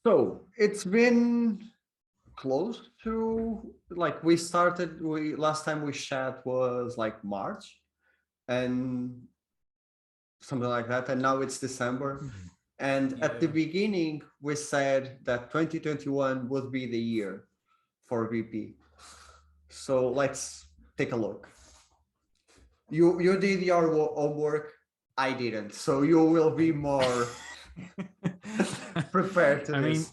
So it's been close to like we last time we chat was like March and something like that, and now it's December. And at the Yeah. beginning, we said that 2021 would be the year for VP. So let's take a look. You did your homework, I didn't. So you will be more prepared to I mean, this.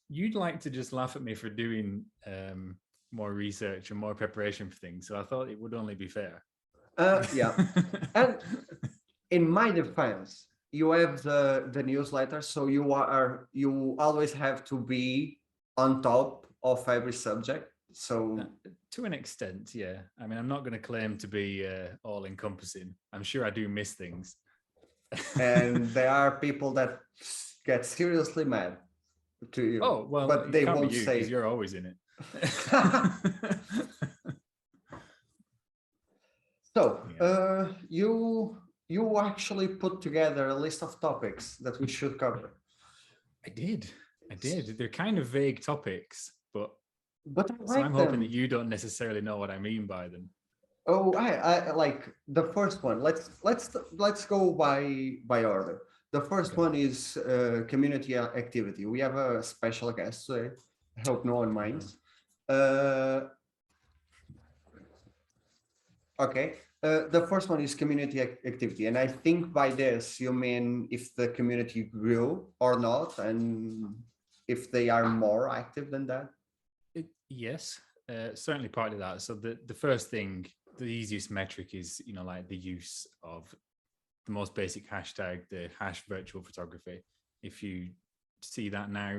you'd like to just laugh at me for doing more research and more preparation for things, so I thought it would only be fair. Yeah. And in my defense, you have the newsletter, so you always have to be on top of every subject. So To an extent, yeah. I mean, I'm not going to claim to be all encompassing. I'm sure I do miss things. and there are people that get seriously mad to you, Oh, well, but it they can't be won't you because say. you're always in it. So Yeah, you actually put together a list of topics that we should cover. I did. I did. They're kind of vague topics, but But I so I'm like hoping that them. you don't necessarily know what I mean by them. Oh, I like the first one. Let's go by order. The first Okay. one is community activity. We have a special guest today. I hope no one Yeah. minds. Okay. The first one is community activity, and I think by this you mean if the community grew or not, and if they are more active than that. Yes, certainly part of that. So the first thing, the easiest metric is like the use of the most basic hashtag, the hash virtual photography. If you see that now,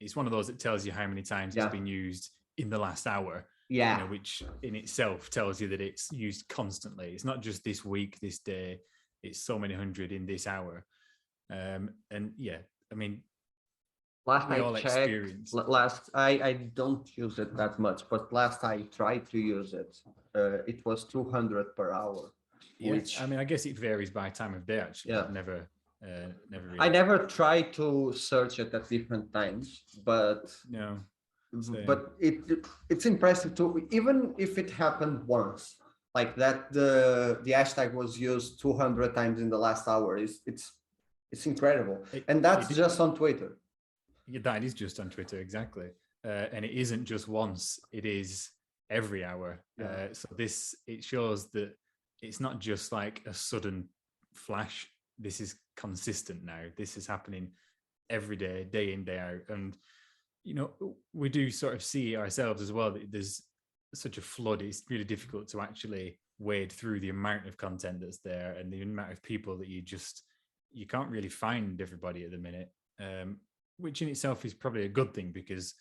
it's one of those that tells you how many times it's Yeah. been used in the last hour. Yeah. Which in itself tells you that it's used constantly. It's not just this week, this day. It's so many hundred in this hour. And yeah, I mean, Last we I all checked, experience. last I don't use it that much, but last I tried to use it, it was 200 per hour, Yeah, I which mean, I guess it varies by time of day. Actually, yeah, I've never I really. never tried to search it at different times, but No, same. but it's impressive to even if it happened once like that the hashtag was used 200 times in the last hour is it's incredible, It, and it, that's it just on Twitter. yeah, that is just on Twitter, exactly. And it isn't just once; it is every hour. Yeah. So it shows that it's not just like a sudden flash. This is consistent now. This is happening every day, day in, day out. And we do sort of see ourselves as well that there's such a flood. It's really difficult to actually wade through the amount of content that's there and the amount of people that you can't really find everybody at the minute. Which in itself is probably a good thing because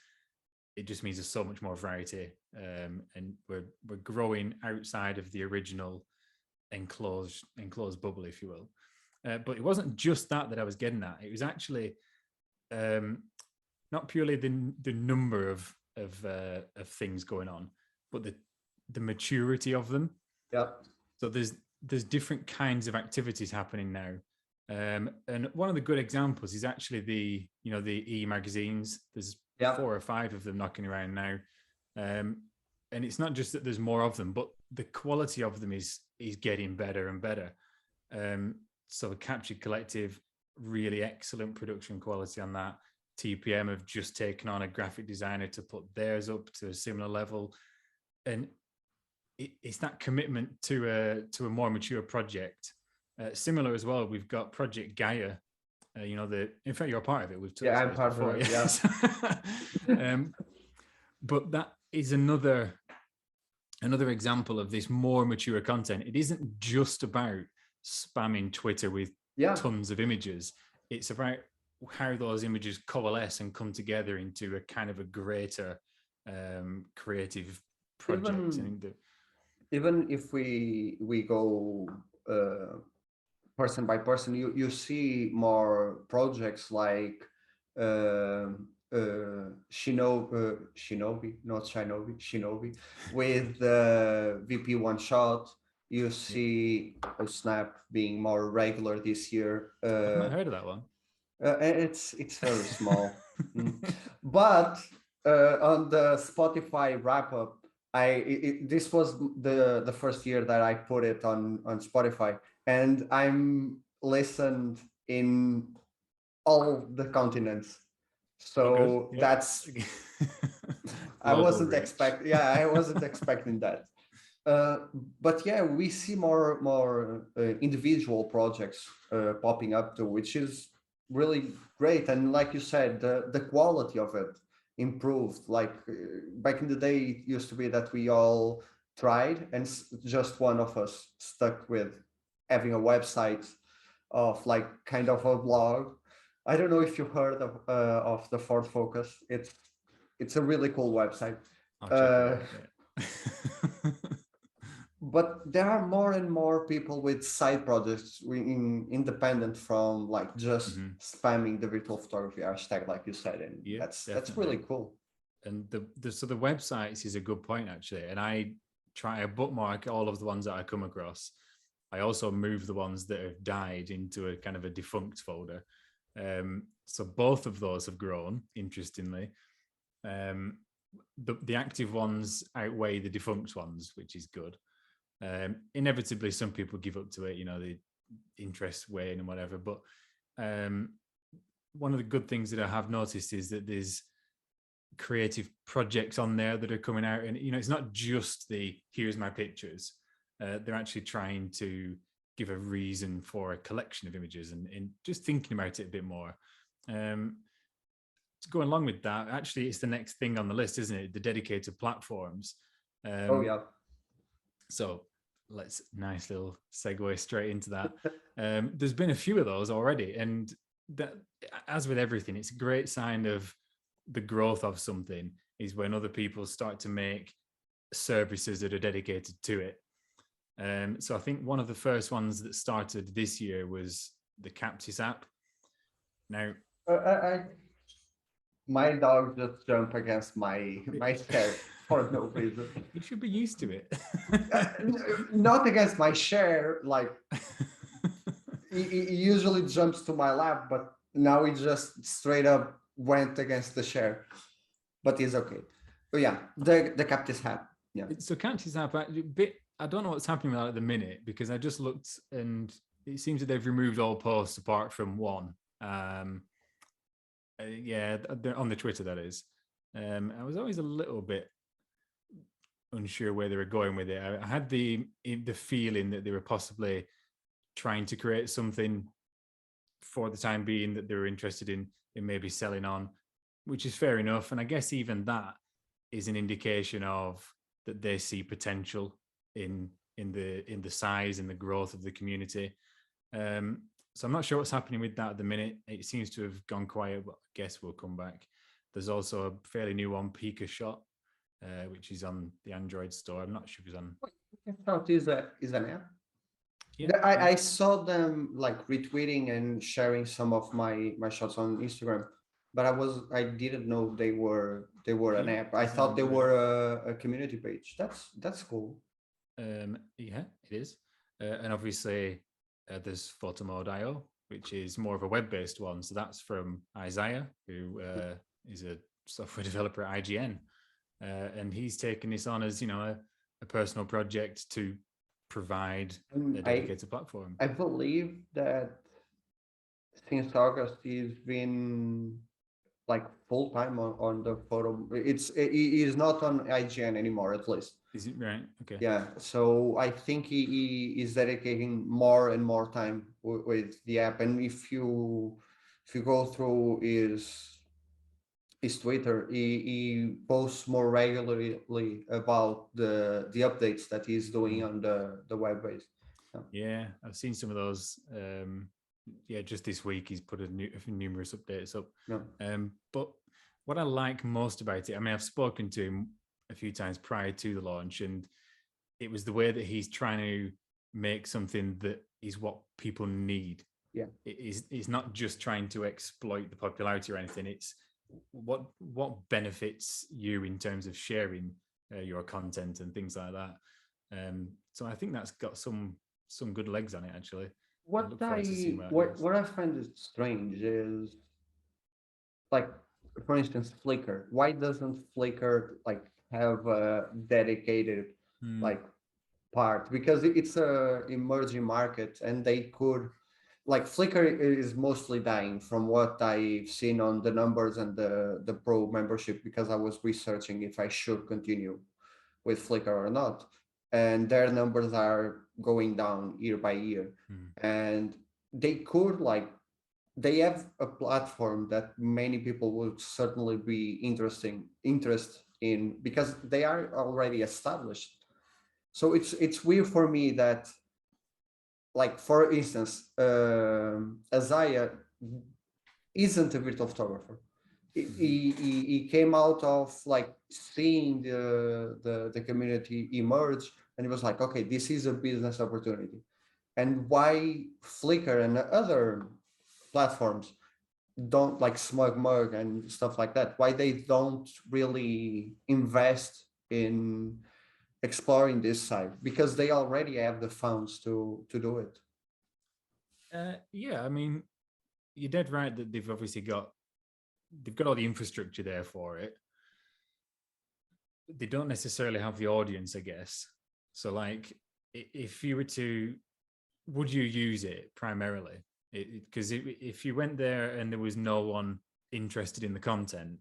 it just means there's so much more variety, and we're growing outside of the original enclosed bubble, if you will. But it wasn't just that I was getting at. It was actually not purely the number of things going on, but the maturity of them. Yeah. So there's different kinds of activities happening now. And one of the good examples is actually the e-magazines. There's Yeah. 4 or 5 of them knocking around now. And it's not just that there's more of them, but the quality of them is getting better and better. So Captured Collective, really excellent production quality on that. TPM have just taken on a graphic designer to put theirs up to a similar level. And it's that commitment to a more mature project. Similar as well, we've got Project Gaia. In fact, you're a part of it. We've talked Yeah, about I'm this part before. of it. Yeah. But that is another example of this more mature content. It isn't just about spamming Twitter with Yeah. tons of images. It's about how those images coalesce and come together into a kind of a greater creative project. Even if we go person by person, you see more projects like Shinobi, not Shinobi, with the VP one shot. You see Snap being more regular this year. I've not heard of that one. It's very small. Mm. But on the Spotify wrap up, this was the first year that I put it on Spotify, and I'm listened in all the continents. Oh, good. So Yeah. that's I Global wasn't reach. expect yeah, I wasn't expecting that. Uh, but yeah, we see more individual projects popping up too, which is really great. And like you said, the quality of it improved. Like back in the day, it used to be that we all tried, and just one of us stuck with having a website of like kind of a blog. I don't know if you heard of the Ford Focus. It's a really cool website. I'll check it Uh, out. Yeah. but there are more and more people with side projects independent from like just Mhm. spamming the virtual photography hashtag, like you said, and Yeah, that's definitely. really cool. And the websites is a good point actually. And I try to bookmark all of the ones that I come across. I also move the ones that have died into a kind of a defunct folder. So both of those have grown, interestingly. Um, the active ones outweigh the defunct ones, which is good. Inevitably, some people give up to it, the interest wane and whatever. But um, one of the good things that I have noticed is that there's creative projects on there that are coming out, and it's not just the here's my pictures. They're actually trying to give a reason for a collection of images and just thinking about it a bit more. um, to go along with that, actually, it's the next thing on the list, isn't it? The dedicated platforms. Oh um, yeah. so let's nice little segue straight into that. There's been a few of those already, and that, as with everything, it's a great sign of the growth of something is when other people start to make services that are dedicated to it. So I think one of the first ones that started this year was the Captis app. Now, I My dog just jumped against my chair for no reason. you should be used to it. Not against my chair, like he usually jumps to my lap, but now he just straight up went against the chair. But he's okay. But yeah, the Captain's hat. Yeah. So Captis app, I don't know what's happening with that at the minute, because I just looked and it seems that they've removed all posts apart from one. Yeah, on the Twitter, that is. I was always a little bit unsure where they were going with it. I had the feeling that they were possibly trying to create something for the time being that they were interested in maybe selling on, which is fair enough. And I guess even that is an indication of that they see potential in the size and the growth of the community. So I'm not sure what's happening with that at the minute. It seems to have gone quiet, but I guess we'll come back. There's also a fairly new one, Pika Shot, which is on the Android store. I'm not sure if it's on. I thought is an app. Yeah, yeah. I saw them like retweeting and sharing some of my shots on Instagram, but I didn't know they were an Yeah, app. I it's an thought they Android. were a community page. That's cool. Yeah, it is. And obviously, there's Photo Mode IO, which is more of a web-based one. So that's from Isaiah, who is a software developer at IGN, and he's taken this on as a personal project to provide And a dedicated platform. I believe that since August he's been like full time on the photo. He is not on IGN anymore, at least. Is it right? Okay. Yeah, so I think he is dedicating more and more time with the app. And if you go through his Twitter, he posts more regularly about the updates that he's doing Mm. on the web base. Yeah, I've seen some of those. Yeah, just this week he's put numerous updates up. Yeah. But what I like most about it, I mean, I've spoken to him a few times prior to the launch, and it was the way that he's trying to make something that is what people need. Yeah. It's not just trying to exploit the popularity or anything. It's what benefits you in terms of sharing your content and things like that. So I think that's got some good legs on it, actually. I look forward to seeing where that goes. What I find is strange is like, for instance, Flickr. Why doesn't Flickr like have a dedicated Hmm. like part? Because it's a emerging market, and they could, like, Flickr is mostly dying from what I've seen on the numbers and the pro membership, because I was researching if I should continue with Flickr or not, and their numbers are going down year by year, Hmm. and they could like, they have a platform that many people would certainly be interest in, because they are already established. So it's weird for me that, like, for instance, Isaiah isn't a virtual photographer. He came out of like seeing the community emerge, and he was like, okay, this is a business opportunity. And why Flickr and other platforms don't, like Smug Mug and stuff like that, why they don't really invest in exploring this side, because they already have the funds to do it. Yeah, I mean, you're dead right that they've got all the infrastructure there for it. They don't necessarily have the audience, I guess. So, like, if you were to, would you use it primarily? Because if you went there and there was no one interested in the content,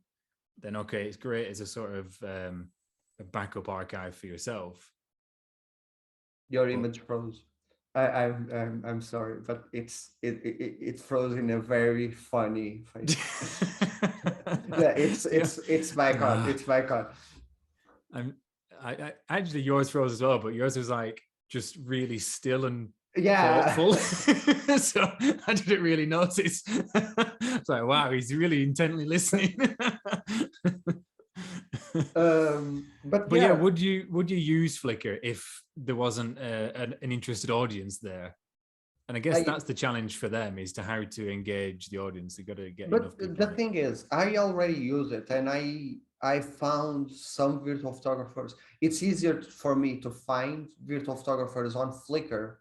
then okay, it's great as a sort of a backup archive for yourself. Your But image froze. I'm sorry, but it froze in a very funny face. Yeah, yeah, it's back on. uh, It's back on. I'm, I actually yours froze as well, but yours was like just really still and Yeah. thoughtful. So I didn't really notice. It's like, wow, he's really intently listening. But But yeah, yeah, would you use Flickr if there wasn't an interested audience there? And I guess I that's the challenge for them, is to how to engage the audience. They've got to get but enough people the on it. thing is, I already use it, and I found some virtual photographers. It's easier for me to find virtual photographers on Flickr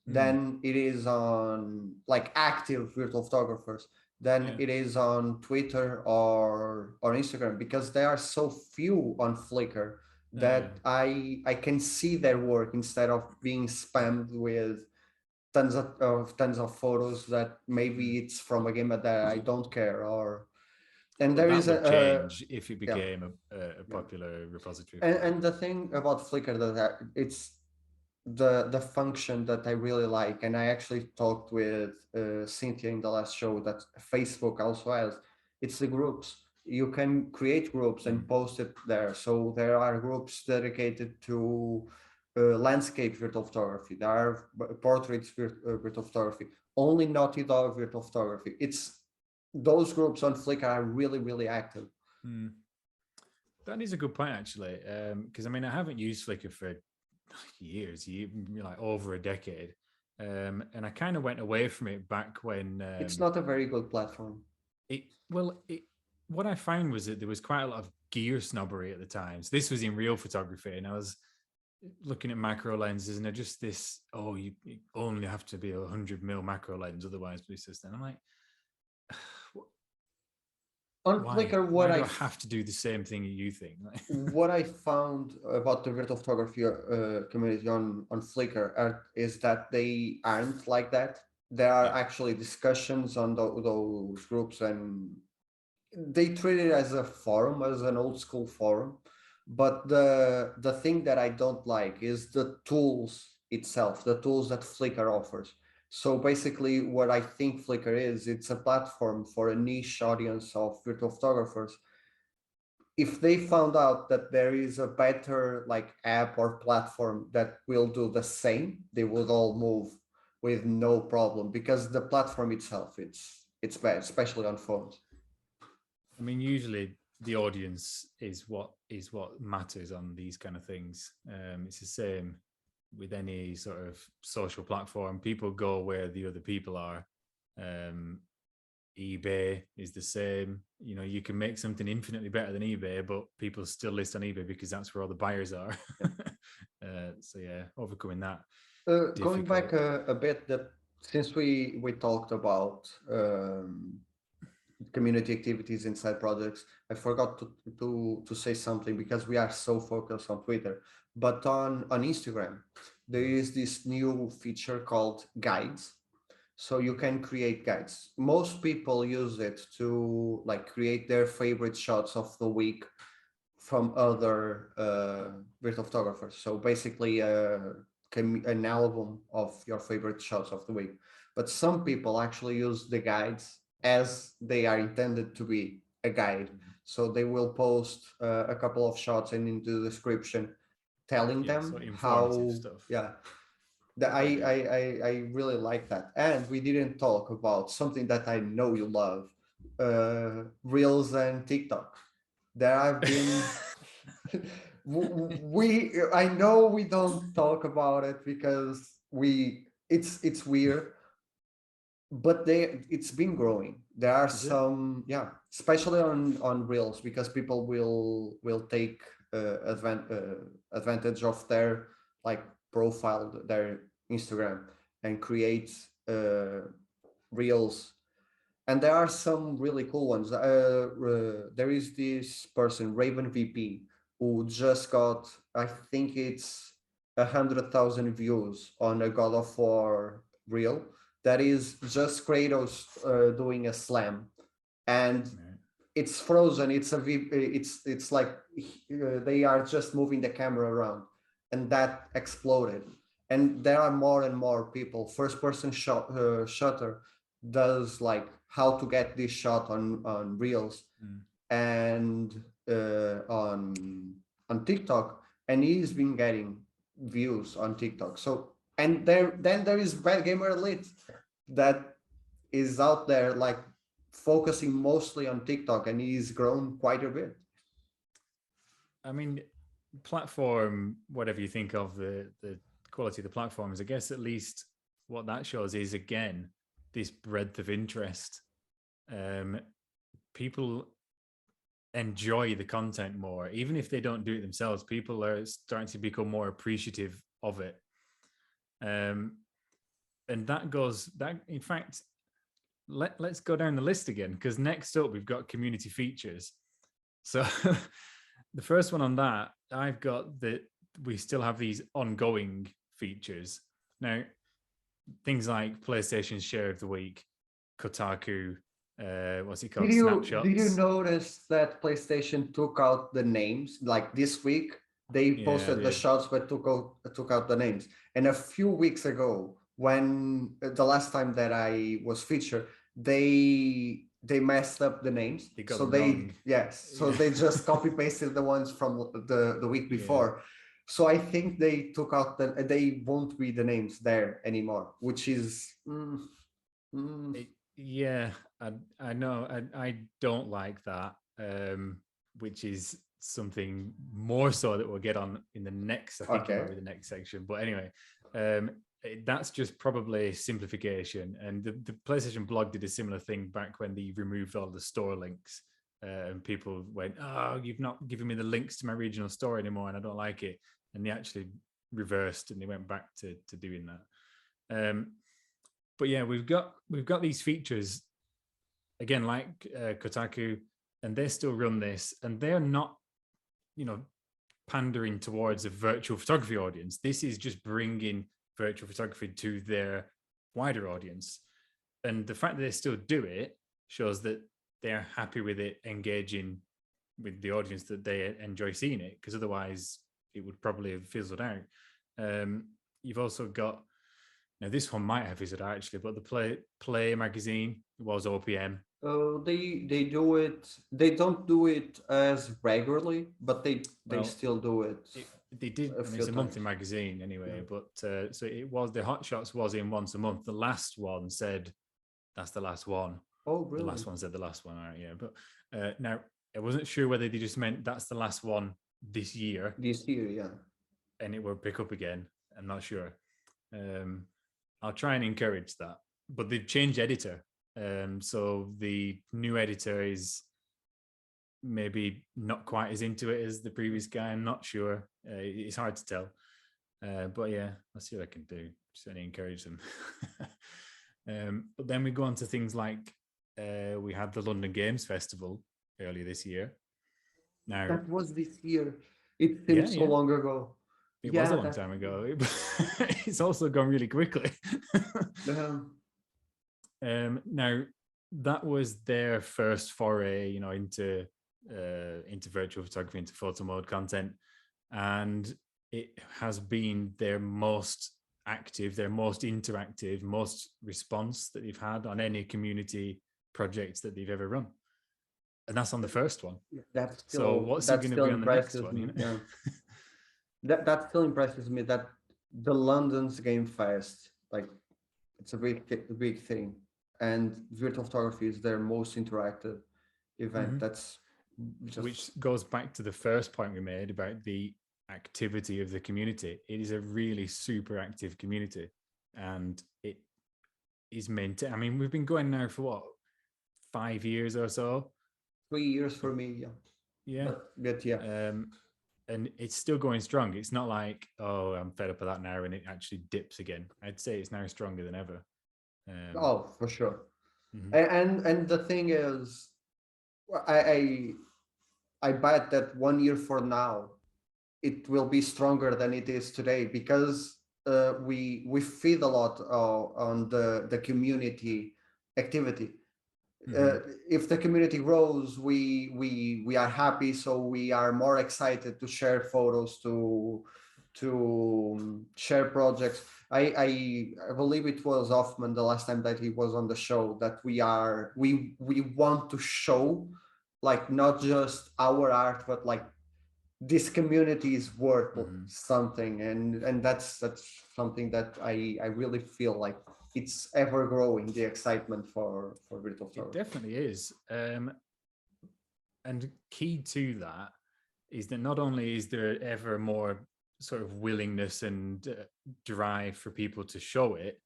Hmm. than it is on, like, active virtual photographers, than Yeah. it is on Twitter or Instagram, because there are so few on Flickr Yeah. that I can see their work instead of being spammed with tons of photos that maybe Hmm. it's from a game that I don't care, or, and Well, there that is would change if it yeah, became a yeah. popular repository for it. And the thing about Flickr, that it's the function that I really like, and I actually talked with Cynthia in the last show, that Facebook also has. It's the groups. You can create groups Hmm. and post it there. So there are groups dedicated to landscape virtual photography. There are portraits virtual photography. Only Naughty Dog virtual photography. It's those groups on Flickr are really, really active. Hmm. That is a good point, actually, because I mean, I haven't used Flickr for years, like over a decade, and I kind of went away from it back when It's not a very good platform. it. Well, what I found was that there was quite a lot of gear snobbery at the time. So this was in real photography, and I was looking at macro lenses, and they're just this. Oh, you only have to be 100 mm macro lens, otherwise, blue system. I'm like, On why? Flickr, Why do I have to do the same thing you think? what I found about the virtual photography community on Flickr is that they aren't like that. There are Yeah. actually discussions on those groups, and they treat it as a forum, as an old school forum. But the thing that I don't like is the tools itself, the tools that Flickr offers. So basically, what I think Flickr is, it's a platform for a niche audience of virtual photographers. If they found out that there is a better like app or platform that will do the same, they would all move with no problem, because the platform itself, it's bad, especially on phones. I mean, usually the audience is what matters on these kind of things. It's the same with any sort of social platform. People go where the other people are. Um, eBay is the same. You know, you can make something infinitely better than eBay, but people still list on eBay because that's where all the buyers are. Yeah. So yeah, overcoming that Going back difficult. a bit, that since we talked about community activities inside projects, I forgot to say something because we are so focused on Twitter. But on Instagram, there is this new feature called guides. So you can create guides. Most people use it to like create their favorite shots of the week from other virtual photographers. So basically, an album of your favorite shots of the week. But some people actually use the guides as they are intended to be a guide. So they will post a couple of shots and into the description telling Yeah, so them informative how, stuff. yeah, I really like that. And we didn't talk about something that I know you love, Reels and TikTok. There have been we I know we don't talk about it because it's weird, but it's been growing. There are Is it? some, yeah, especially on Reels, because people will take advantage of their like profile, their Instagram, and create Reels. And there are some really cool ones. There is this person, Raven VP, who just got, I think it's 100,000 views on a God of War reel. That is just Kratos doing a slam, and Right. it's frozen. It's like they are just moving the camera around, and that exploded. And there are more and more people. First person shutter does like how to get this shot on reels Mm. and on TikTok, and he's been getting views on TikTok. So, and there is Bad Gamer Elite that is out there like focusing mostly on TikTok, and he's grown quite a bit. I mean, platform, whatever you think of the quality of the platforms, I guess at least what that shows is again this breadth of interest. Um, People enjoy the content more, even if they don't do it themselves. People are starting to become more appreciative of it, and that goes that. In fact, let's go down the list again, because next up we've got community features. So the first one on that, I've got that we still have these ongoing features. Now, things like PlayStation's Share of the Week, Kotaku, what's it called? Did you Snapshots. notice that PlayStation took out the names like this week? They Yeah, I posted the did. shots but took out the names. And a few weeks ago, when the last time that I was featured, they messed up the names. They got So them wrong. they, yes, so Yeah. they just copy pasted the ones from the week Yeah. before. So I think they took out they won't be the names there anymore, which is Yeah, I know. I don't like that, which is something more so that we'll get on in the next. I think it okay. might be the next section. But anyway, that's just probably simplification. And the PlayStation blog did a similar thing back when they removed all the store links. And people went, "Oh, you've not given me the links to my regional store anymore, and I don't like it." And they actually reversed and they went back to doing that. But yeah, we've got these features again, like Kotaku, and they still run this, and they're not, pandering towards a virtual photography audience. This is just bringing virtual photography to their wider audience, and the fact that they still do it shows that they're happy with it, engaging with the audience that they enjoy seeing it. Because otherwise, it would probably have fizzled out. You've also got now this one might have fizzled out actually, but the Play magazine was OPM. They do it. They don't do it as regularly, but they Well, still do it they did. a I mean, few it's a monthly times. magazine Yeah. anyway, but so it was the Hot Shots was in once a month. The last one said that's the last one. Oh, The really? last one said the last one. All right, yeah. But now I wasn't sure whether they just meant that's the last one this year This year, yeah. and it will pick up again. I'm not sure. Um, I'll try and encourage that. But they've changed editor. So the new editor is maybe not quite as into it as the previous guy. I'm not sure. It's hard to tell. But yeah, I'll see what I can do. Certainly encourage them. But then we go on to things like we had the London Games Festival earlier this year. Now, That was this year. It Yeah, seems so yeah. long ago. it was a Yeah, long time ago. It's also gone really quickly. Now, that was their first foray, into virtual photography, into photo mode content, and it has been their most active, their most interactive, most response that they've had on any community projects that they've ever run, and that's on the first one. that's So still what's it that going to still be on the next impresses one? me. Yeah, that still impresses me that the London's Game Fest, like, it's a big thing, and virtual photography is their most interactive event. Mhm. That's just Which goes back to the first point we made about the activity of the community. It is a really super active community, and it is maintained. I mean, we've been going now for what, 5 years or so? 3 years for me. Yeah, Yeah. but yeah. And it's still going strong. It's not like, oh, I'm fed up of that now, and it actually dips again. I'd say it's now stronger than ever. Oh, for sure. Mhm. And the thing is, I bet that 1 year from now it will be stronger than it is today, because we feed a lot on the community activity. Mhm. If the community grows, we are happy, so we are more excited to share photos, to share projects. I believe it was Hoffman the last time that he was on the show, that we want to show, like, not just our art, but like this community is worth Mhm. something, and that's something that I really feel like it's ever growing, the excitement for virtual It photography. definitely is. And key to that is that not only is there ever more sort of willingness and drive for people to show it,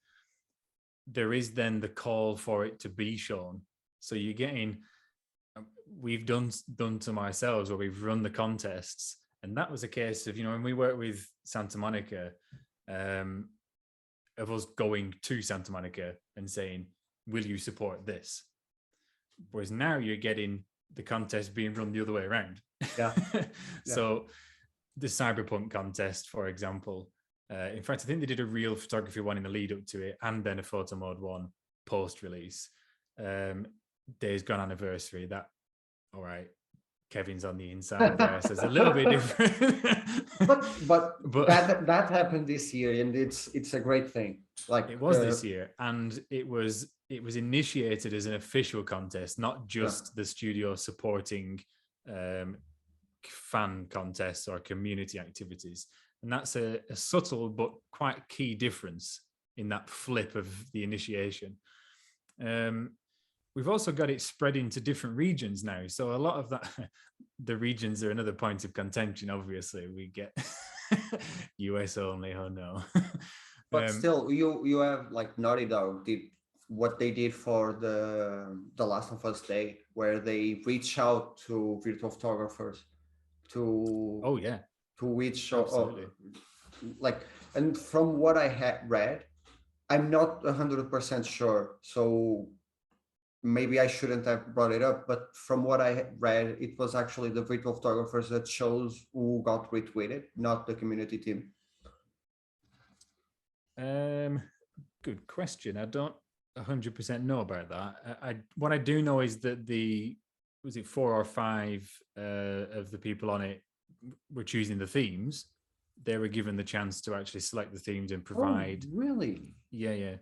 there is then the call for it to be shown. So you're getting, we've done some ourselves where we've run the contests, and that was a case of, when we worked with Santa Monica, of us going to Santa Monica and saying, will you support this? Whereas now you're getting the contest being run the other way around. Yeah. So the Cyberpunk Contest, for example, in fact, I think they did a real photography one in the lead up to it, and then a photo mode one post release. Days Gone anniversary. That, all right, Kevin's on the inside there, so it's a little bit different. but that happened this year, and it's a great thing. Like, it was this year, and it was initiated as an official contest, not just the studio supporting fan contests or community activities. And that's a subtle but quite key difference in that flip of the initiation. We've also got it spread into different regions now. So a lot of that, the regions are another point of contention. Obviously, we get US only. Oh no. But still, you have, like, Naughty Dog did what they did for the Last of Us Day, where they reach out to virtual photographers to oh yeah, to which absolutely. like, and from what I had read, I'm not 100% sure, so maybe I shouldn't have brought it up, but from what I read, it was actually the virtual photographers that chose who got retweeted, not the community team. Good question. I don't 100% know about that. What I do know is that was it 4 or 5 of the people on it were choosing the themes. They were given the chance to actually select the themes and provide. Oh, really? Yeah.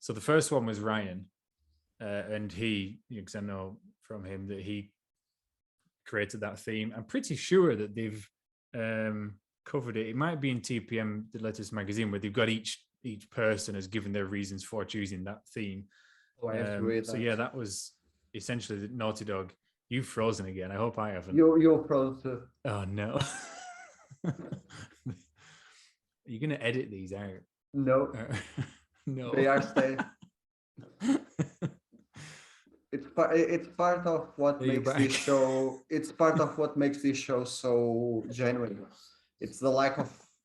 So the first one was Ryan, and he, because I know from him that he created that theme. I'm pretty sure that they've covered it. It might be in TPM, the latest magazine, where they've got each person has given their reasons for choosing that theme. Oh, I have to read that. So yeah, that was essentially the Naughty Dog. You've frozen again. I hope I haven't. You're frozen too. Oh no. Are you gonna edit these out? No, No. they are staying. It's part of what makes this show. It's part of what makes this show so genuine. It's the lack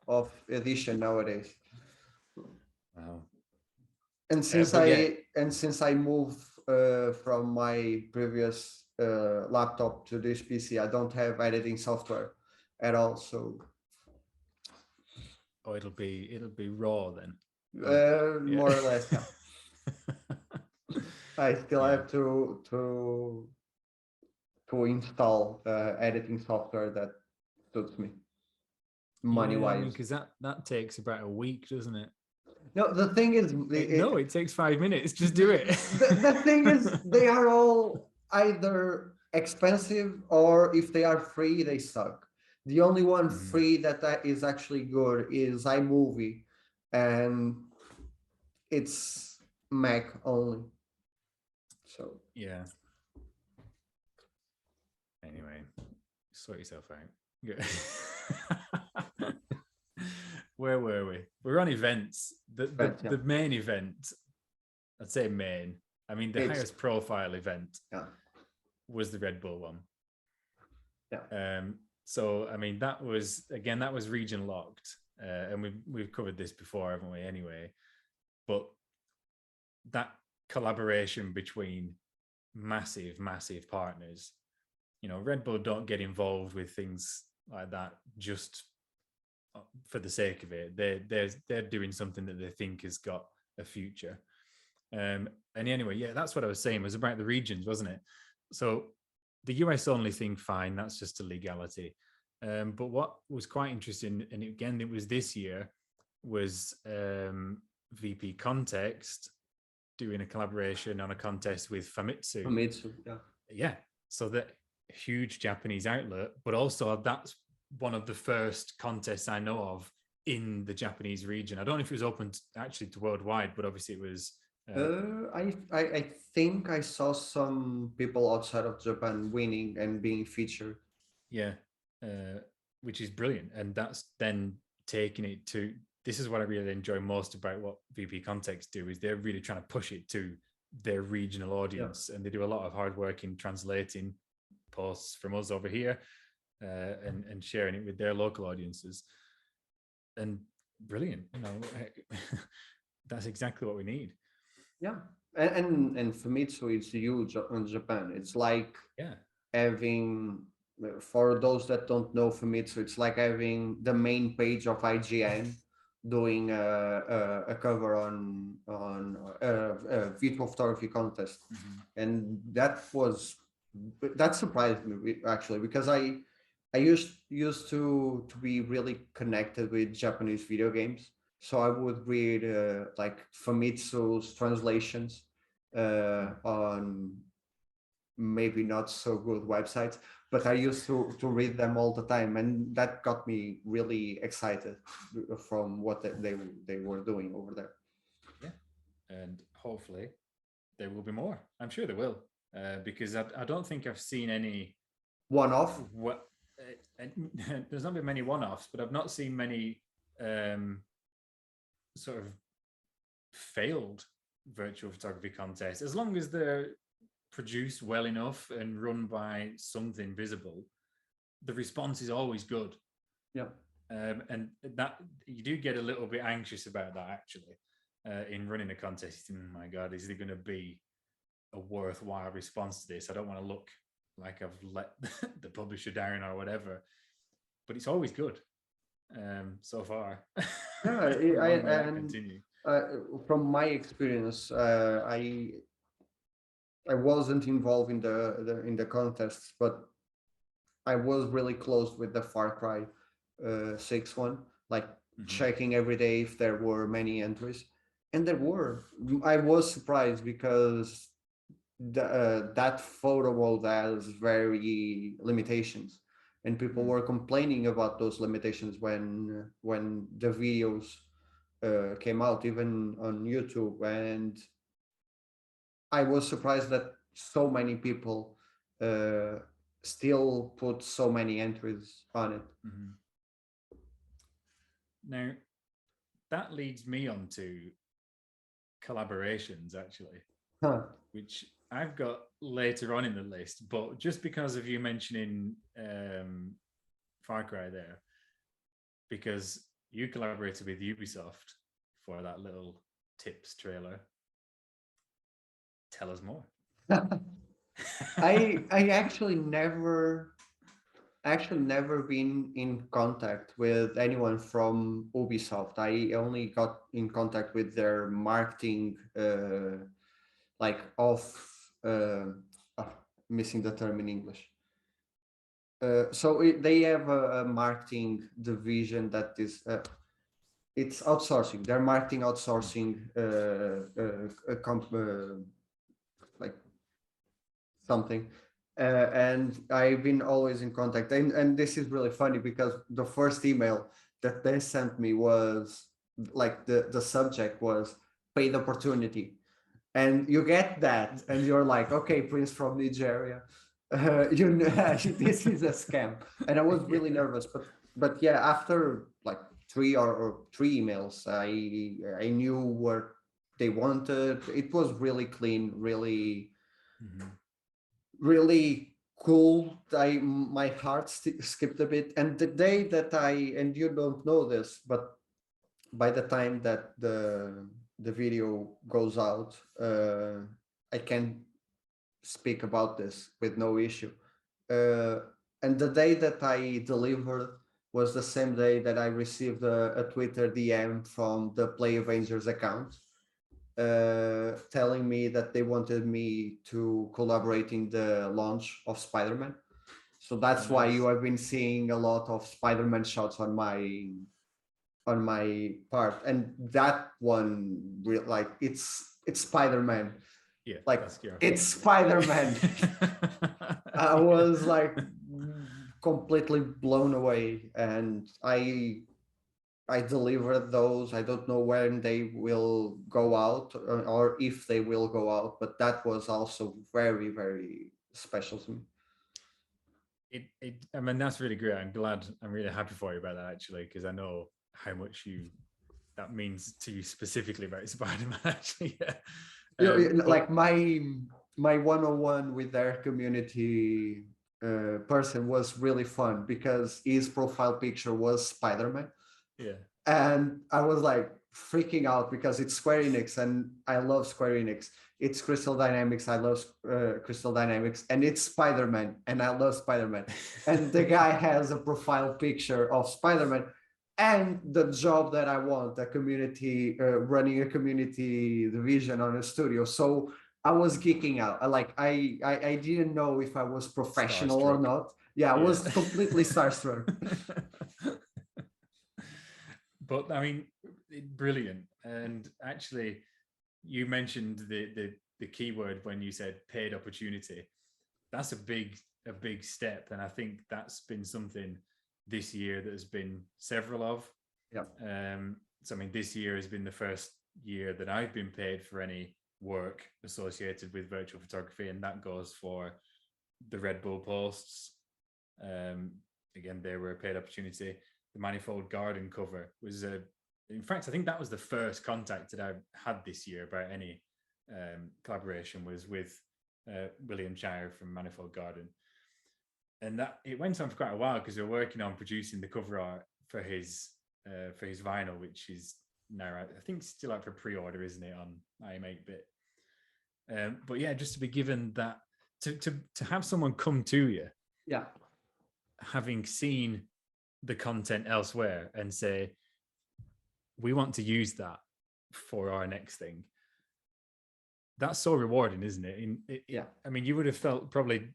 of edition nowadays. Wow. And since But yeah. and since I moved from my previous laptop to this PC, I don't have editing software at all. So Oh, it'll be raw then. Yeah. more or less, yeah. I still Yeah. have to install editing software that suits me money Yeah, I mean, wise. because that takes about a week, doesn't it? No, the thing is, No, it takes 5 minutes. Just do it. the thing is, they are all either expensive or if they are free, they suck. The only one Mhm. free that is actually good is iMovie, and it's Mac only. So Yeah. Anyway, sort yourself out. Good. Where were we? We're on events. The, the but yeah, the main event, I'd say main. I mean, the it's highest profile event yeah, was the Red Bull one. yeah. So I mean, that was region locked, and we've covered this before, haven't we? Anyway, but that collaboration between massive partners, Red Bull don't get involved with things like that just for the sake of it. They're doing something that they think has got a future. And anyway, yeah, that's what I was saying. It was about the regions, wasn't it? So the US only thing, fine, that's just a legality. But what was quite interesting, and again, it was this year, was VP Context doing a collaboration on a contest with Famitsu. Famitsu, yeah. Yeah, so the huge Japanese outlet, but also that's one of the first contests I know of in the Japanese region. I don't know if it was open actually to worldwide, but obviously it was. I think I saw some people outside of Japan winning and being featured. Yeah, uh, which is brilliant, and that's then taking it to. This is what I really enjoy most about what VP Context do is they're really trying to push it to their regional Yeah, audience, and they do a lot of hard work in translating posts from us over here and sharing it with their local audiences. And brilliant, that's exactly what we need. yeah, and Famitsu is huge in Japan. It's like Yeah. having, for those that don't know Famitsu, it's like having the main page of IGN doing a cover on a virtual photography contest, Mhm. and that surprised me actually, because I used to be really connected with Japanese video games, so I would read like Famitsu's translations on maybe not so good websites, but I used to read them all the time, and that got me really excited from what they were doing over there. Yeah, and hopefully there will be more. I'm sure there will, because I don't think I've seen any. One off. What there's not been many one-offs, but I've not seen many um, sort of failed virtual photography contests. As long as they're produced well enough and run by something visible, the response is always good. Yeah. And that you do get a little bit anxious about that actually in running a contest. Oh my God, is there going to be a worthwhile response to this? I don't want to look like I've let the publisher down or whatever, but it's always good so far. Yeah, Long may that and continue. uh, from my experience, I wasn't involved in the contests, but I was really close with the Far Cry 6 one, like Mm-hmm. checking every day if there were many entries, and there were. I was surprised because that photo mode has very limitations, and people were complaining about those limitations when the videos came out, even on YouTube, and I was surprised that so many people uh, still put so many entries on it. Mm-hmm. Now that leads me on to collaborations actually, Huh. which I've got later on in the list, but just because of you mentioning Far Cry there, because you collaborated with Ubisoft for that little tips trailer. Tell us more. I actually never been in contact with anyone from Ubisoft. I only got in contact with their marketing, like of ah, missing the term in English. They have a marketing division that is it's outsourcing. They're marketing outsourcing, like something. And I've been always in contact. And this is really funny because the first email that they sent me was like the subject was paid opportunity. And you get that, and you're like, okay, Prince from Nigeria, you know, this is a scam. And I was really nervous, but yeah, after like three emails, I knew what they wanted. It was really clean, really Mhm. really cool. My heart skipped a bit, and the day that and you don't know this, but by the time that the video goes out, I can speak about this with no issue. Uh, and the day that I delivered was the same day that I received a Twitter DM from the Play Avengers account, telling me that they wanted me to collaborate in the launch of Spider-Man. So Oh, that's why you nice. have been seeing a lot of Spider-Man shots on my part, and that one like it's Spider-Man, Yeah, like that's your it's thing. Spider-Man. I was like completely blown away, and I delivered those. I don't know when they will go out, or if they will go out, but that was also very, very special to me. I mean, that's really great. I'm glad. I'm really happy for you about that actually, because I know how much that means to you specifically about Spider-Man. Actually, yeah. But Like my one-on-one with their community person was really fun because his profile picture was Spider-Man, yeah, and I was like freaking out because it's Square Enix and I love Square Enix. It's Crystal Dynamics. I love Crystal Dynamics, and it's Spider-Man, and I love Spider-Man. And the guy has a profile picture of Spider-Man and the job that I want, a community, running a community division on a studio. So I was geeking out. I didn't know if I was professional or starstruck. not. Yeah, I Yeah. was completely starstruck. But I mean, brilliant. And actually, you mentioned the keyword when you said paid opportunity. That's a big step, and I think that's been something this year that has been several of. Yeah. So I mean, this year has been the first year that I've been paid for any work associated with virtual photography, and that goes for the Red Bull posts. Um, Again, they were a paid opportunity. The Manifold Garden cover was in fact, I think that was the first contact that I had this year about any collaboration was with William Shire from Manifold Garden, and that it went on for quite a while because we were working on producing the cover art for his vinyl, which is now I think still out for pre-order, isn't it, on IM8-bit? But yeah, just to be given that to have someone come to you, Yeah. having seen the content elsewhere, and say, we want to use that for our next thing. That's so rewarding, isn't it? Yeah. I mean, you would have felt probably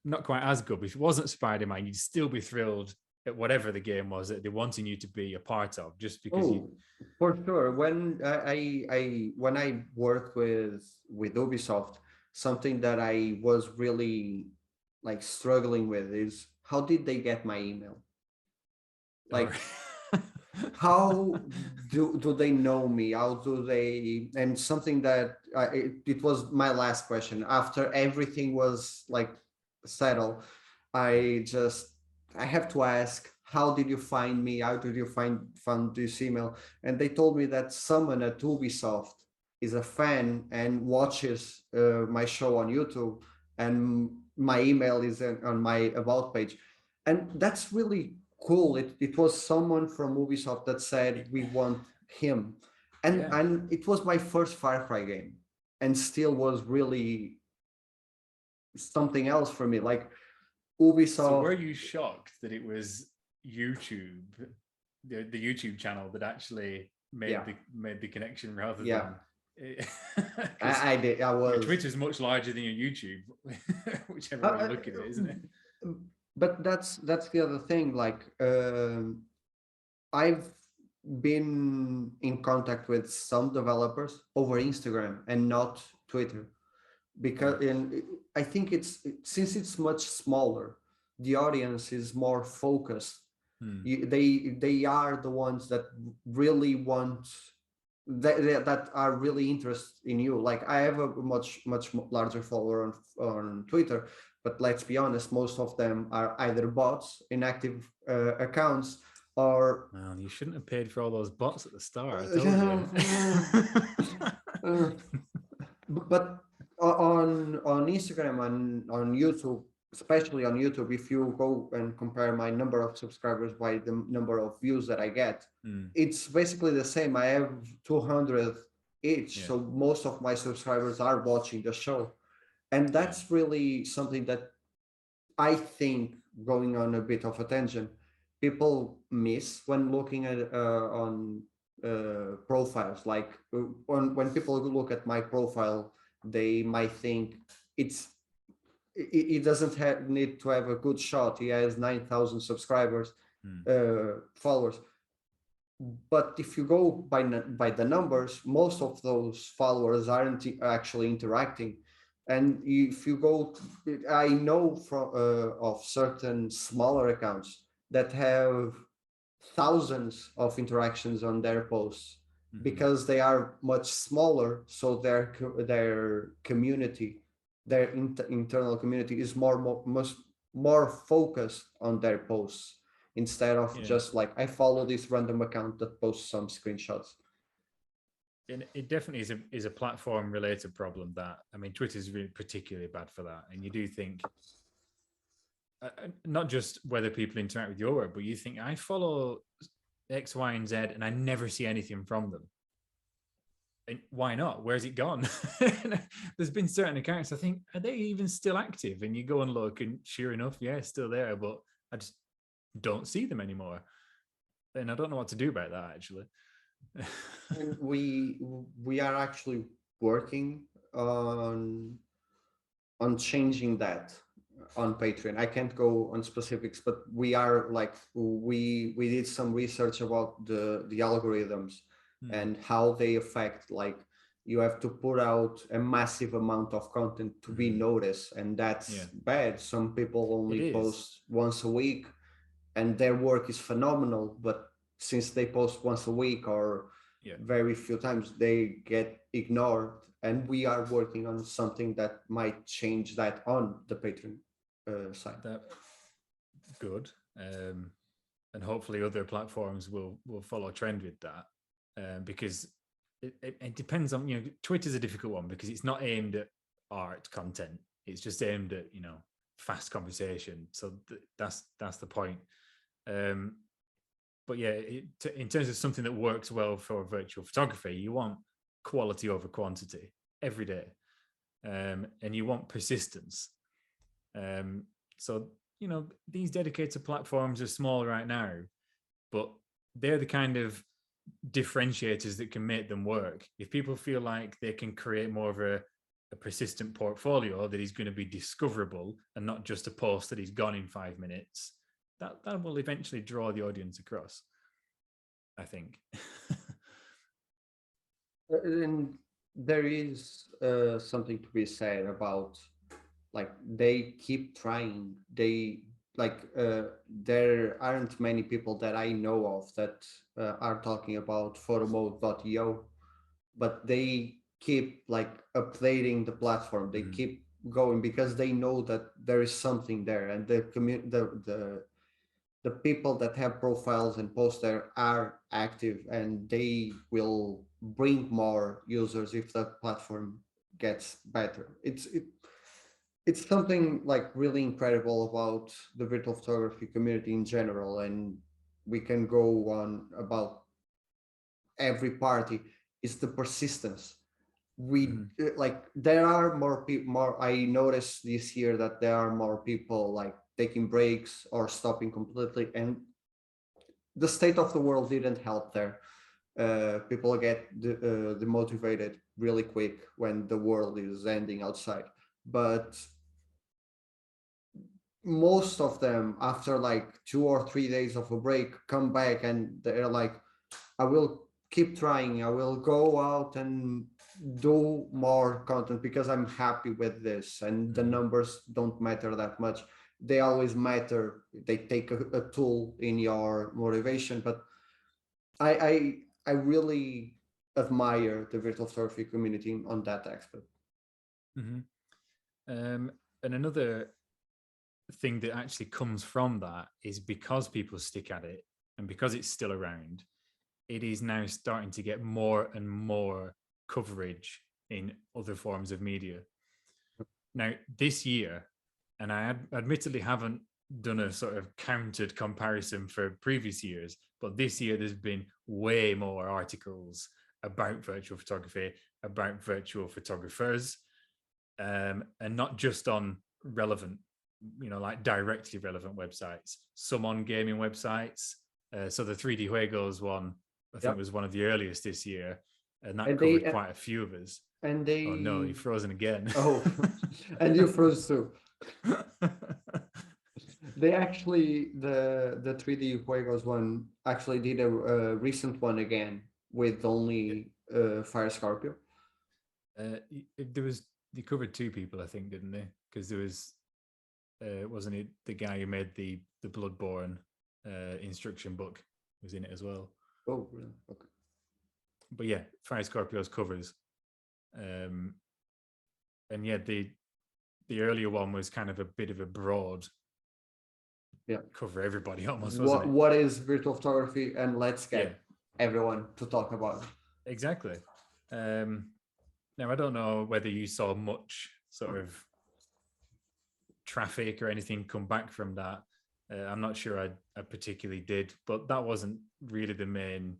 not quite as good, but if it wasn't Spider-Man, you'd still be thrilled at whatever the game was that they're wanting you to be a part of, just because you. Oh, for sure. When when I worked with Ubisoft, something that I was really like struggling with is how did they get my email? Or, Like how do they know me? How do they? And something that it was my last question after everything was like settled. I just I have to ask, how did you find me? How did you find this email? And they told me that someone at Ubisoft is a fan and watches my show on YouTube, and my email is on my about page, and that's really cool. It was someone from Ubisoft that said we want him, yeah, and it was my first Far Cry game. and still was really something else for me. Like Ubisoft. So were you shocked that it was YouTube, the YouTube channel that actually made the connection rather than I did. I was. Twitter's much larger than your YouTube, whichever way you look at it, isn't it? But that's the other thing. Like I've been in contact with some developers over Instagram and not Twitter, because I think since it's much smaller, the audience is more focused. They are the ones that really want that are really interested in you. Like I have a much larger follower on Twitter, but let's be honest, most of them are either bots, inactive accounts, or well, you shouldn't have paid for all those bots at the start. I told you. But on Instagram and on YouTube, especially on YouTube, if you go and compare my number of subscribers by the number of views that I get, it's basically the same. I have 200 each, so most of my subscribers are watching the show, and that's really something that I think, going on a bit of a tangent, people miss when looking at on profiles. Like when people look at my profile, they might think it doesn't need to have a good shot. He has 9,000 subscribers, followers. But if you go by the numbers, most of those followers aren't actually interacting. And if you go, I know from of certain smaller accounts that have thousands of interactions on their posts, because they are much smaller. So their community, their internal community is more focused on their posts, instead of just like, I follow this random account that posts some screenshots. And it definitely is a platform related problem. That, I mean, Twitter is really particularly bad for that. And you do think not just whether people interact with your work, but you think, I follow X, Y, and Z, and I never see anything from them. And why not? Where's it gone? There's been certain accounts, I think, are they even still active? And you go and look, and sure enough, yeah, it's still there, but I just don't see them anymore. And I don't know what to do about that, actually. And we are actually working on changing that on Patreon. I can't go on specifics, but we are like, we did some research about the algorithms and how they affect, like, you have to put out a massive amount of content to be noticed, and that's bad. Some people only post once a week and their work is phenomenal, but since they post once a week or very few times, they get ignored. And we are working on something that might change that on the Patreon side. Good. And hopefully other platforms will follow trend with that, because it depends on, Twitter's a difficult one because it's not aimed at art content. It's just aimed at, fast conversation. So that's the point. But yeah, in terms of something that works well for virtual photography, you want quality over quantity every day, and you want persistence. So these dedicated platforms are small right now, but they're the kind of differentiators that can make them work. If people feel like they can create more of a persistent portfolio that is going to be discoverable and not just a post that is gone in 5 minutes, that will eventually draw the audience across, I think. And there is something to be said about, like, they keep trying. There aren't many people that I know of that are talking about photomode.io, but they keep like updating the platform. They keep going because they know that there is something there, and the people that have profiles and post there are active, and they will bring more users if the platform gets better. It's something like really incredible about the virtual photography community in general, and we can go on about every party. Is the persistence. we like there are more people. More I noticed this year that there are more people like taking breaks or stopping completely, and the state of the world didn't help there. People get demotivated really quick when the world is ending outside. But most of them, after like 2 or 3 days of a break, come back and they're like, I will keep trying. I will go out and do more content because I'm happy with this. And the numbers don't matter that much. They always matter. They take a tool in your motivation. But I I really admire the virtual photography community on that aspect. Mm-hmm. And another thing that actually comes from that is because people stick at it and because it's still around, it is now starting to get more and more coverage in other forms of media. Now, this year, and I admittedly haven't done a sort of counted comparison for previous years, but this year there's been way more articles about virtual photography, about virtual photographers, and not just on relevant, like directly relevant websites, some on gaming websites. So the 3D Juegos one, I think, was one of the earliest this year, and that covered quite a few of us. And they... Oh no, you've frozen again. Oh, and you froze too. They actually, the 3D Juegos one actually did a recent one again with only Fire Scorpio. They covered two people, I think, didn't they? Because there was, wasn't it the guy who made the Bloodborne instruction book was in it as well? Oh, really? Okay. But yeah, Fire Scorpio's covers, and yeah, the earlier one was kind of a bit of a broad, cover everybody almost. Wasn't it? What is virtual photography, and let's get everyone to talk about it. Exactly. Now I don't know whether you saw much sort of traffic or anything come back from that. I'm not sure I particularly did, but that wasn't really the main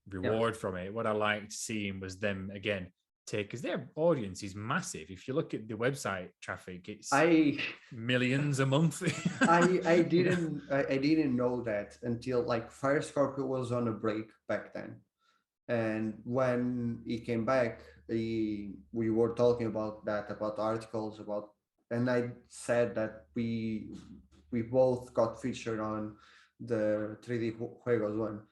reward from it. What I liked seeing was them again because their audience is massive. If you look at the website traffic, it's millions a month. I didn't know that until like Fire Scorpio was on a break back then, and when he came back, we were talking about articles about, and I said that we both got featured on the 3D Juegos one,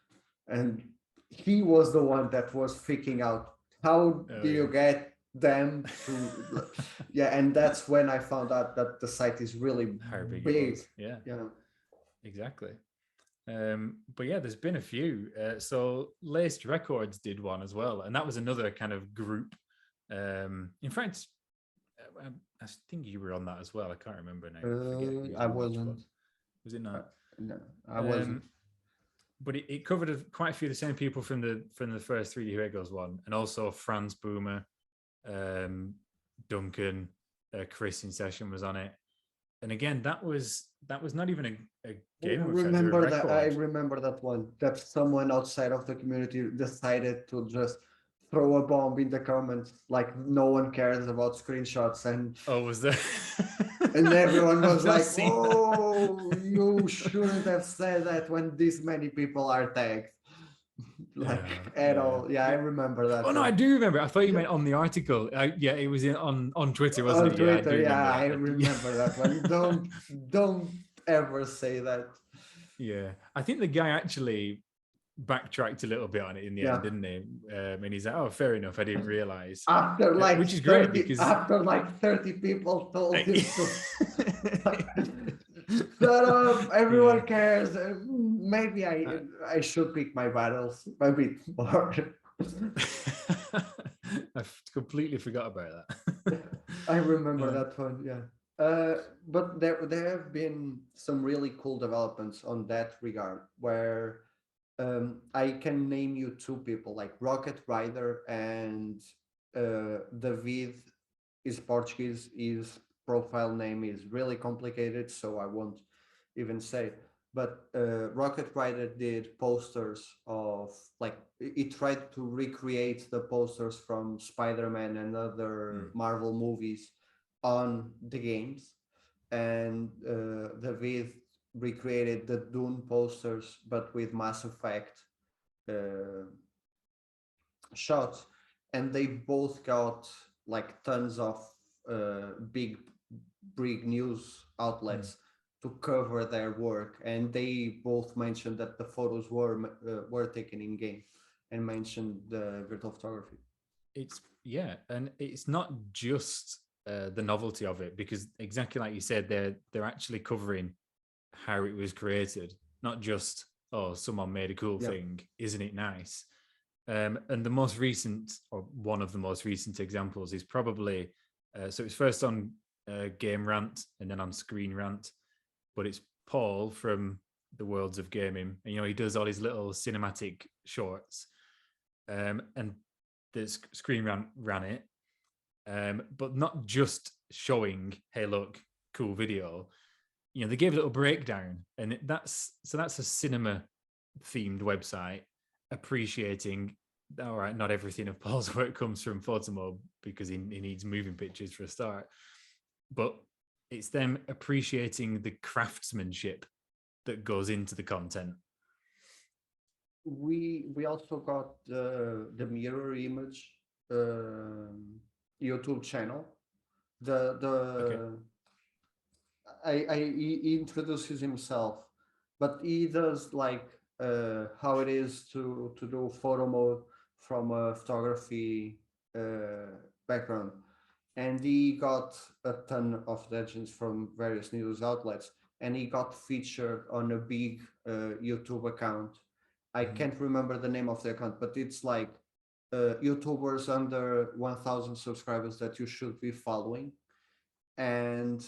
and he was the one that was freaking out. How do you get them to... and that's when I found out that the site is really big. Yeah, exactly. But yeah, there's been a few. So Laced Records did one as well, and that was another kind of group. In fact, I think you were on that as well. I can't remember now. I wasn't. Was it not? No, I wasn't. But it covered quite a few of the same people from the first 3D Juegos one, and also Franz Boomer, Duncan, Chris in Session was on it. And again, that was not even a game. I remember that one. That someone outside of the community decided to just throw a bomb in the comments, like no one cares about screenshots, and was there? And everyone was like, "Oh, you shouldn't have said that when this many people are tagged." All. Yeah, I remember that. Oh no, I do remember. I thought you meant on the article. It was on Twitter, wasn't it? Twitter, I remember that one. Don't ever say that. Yeah, I think the guy actually backtracked a little bit on it in the end, didn't he? And he's like, "Oh, fair enough. I didn't realize." After like which is great because after like 30 people told him to shut up, everyone cares. Maybe I should pick my battles a bit more. I completely forgot about that. I remember that one, but there have been some really cool developments on that regard, where I can name you two people, like Rocket Rider and David is Portuguese. His profile name is really complicated, so I won't even say. but Rocket Rider did posters of like it tried to recreate the posters from Spider-Man and other Marvel movies on the games, and David recreated the Dune posters but with Mass Effect uh, shots, and they both got like tons of big news Mm. outlets to cover their work, and they both mentioned that the photos were taken in game, and mentioned the virtual photography. It's yeah, and it's not just the novelty of it, because exactly like you said, they're actually covering how it was created, not just oh someone made a cool Yeah, thing, isn't it nice? And the most recent, or one of the most recent examples, is probably so it's first on Game Rant and then on Screen Rant, but it's Paul from the Worlds of Gaming, and he does all his little cinematic shorts, and the Screen Rant ran it, but not just showing, hey look, cool video. They gave a little breakdown, and that's a cinema themed website appreciating, all right, not everything of Paul's work comes from Photomob, because he needs moving pictures for a start, but it's them appreciating the craftsmanship that goes into the content. we also got the mirror image YouTube channel. Okay. The he introduces himself, but he does like how it is to do photo mode from a photography background, and he got a ton of legends from various news outlets, and he got featured on a big YouTube account. I Mhm. can't remember the name of the account, but it's like YouTubers under 1,000 subscribers that you should be following, and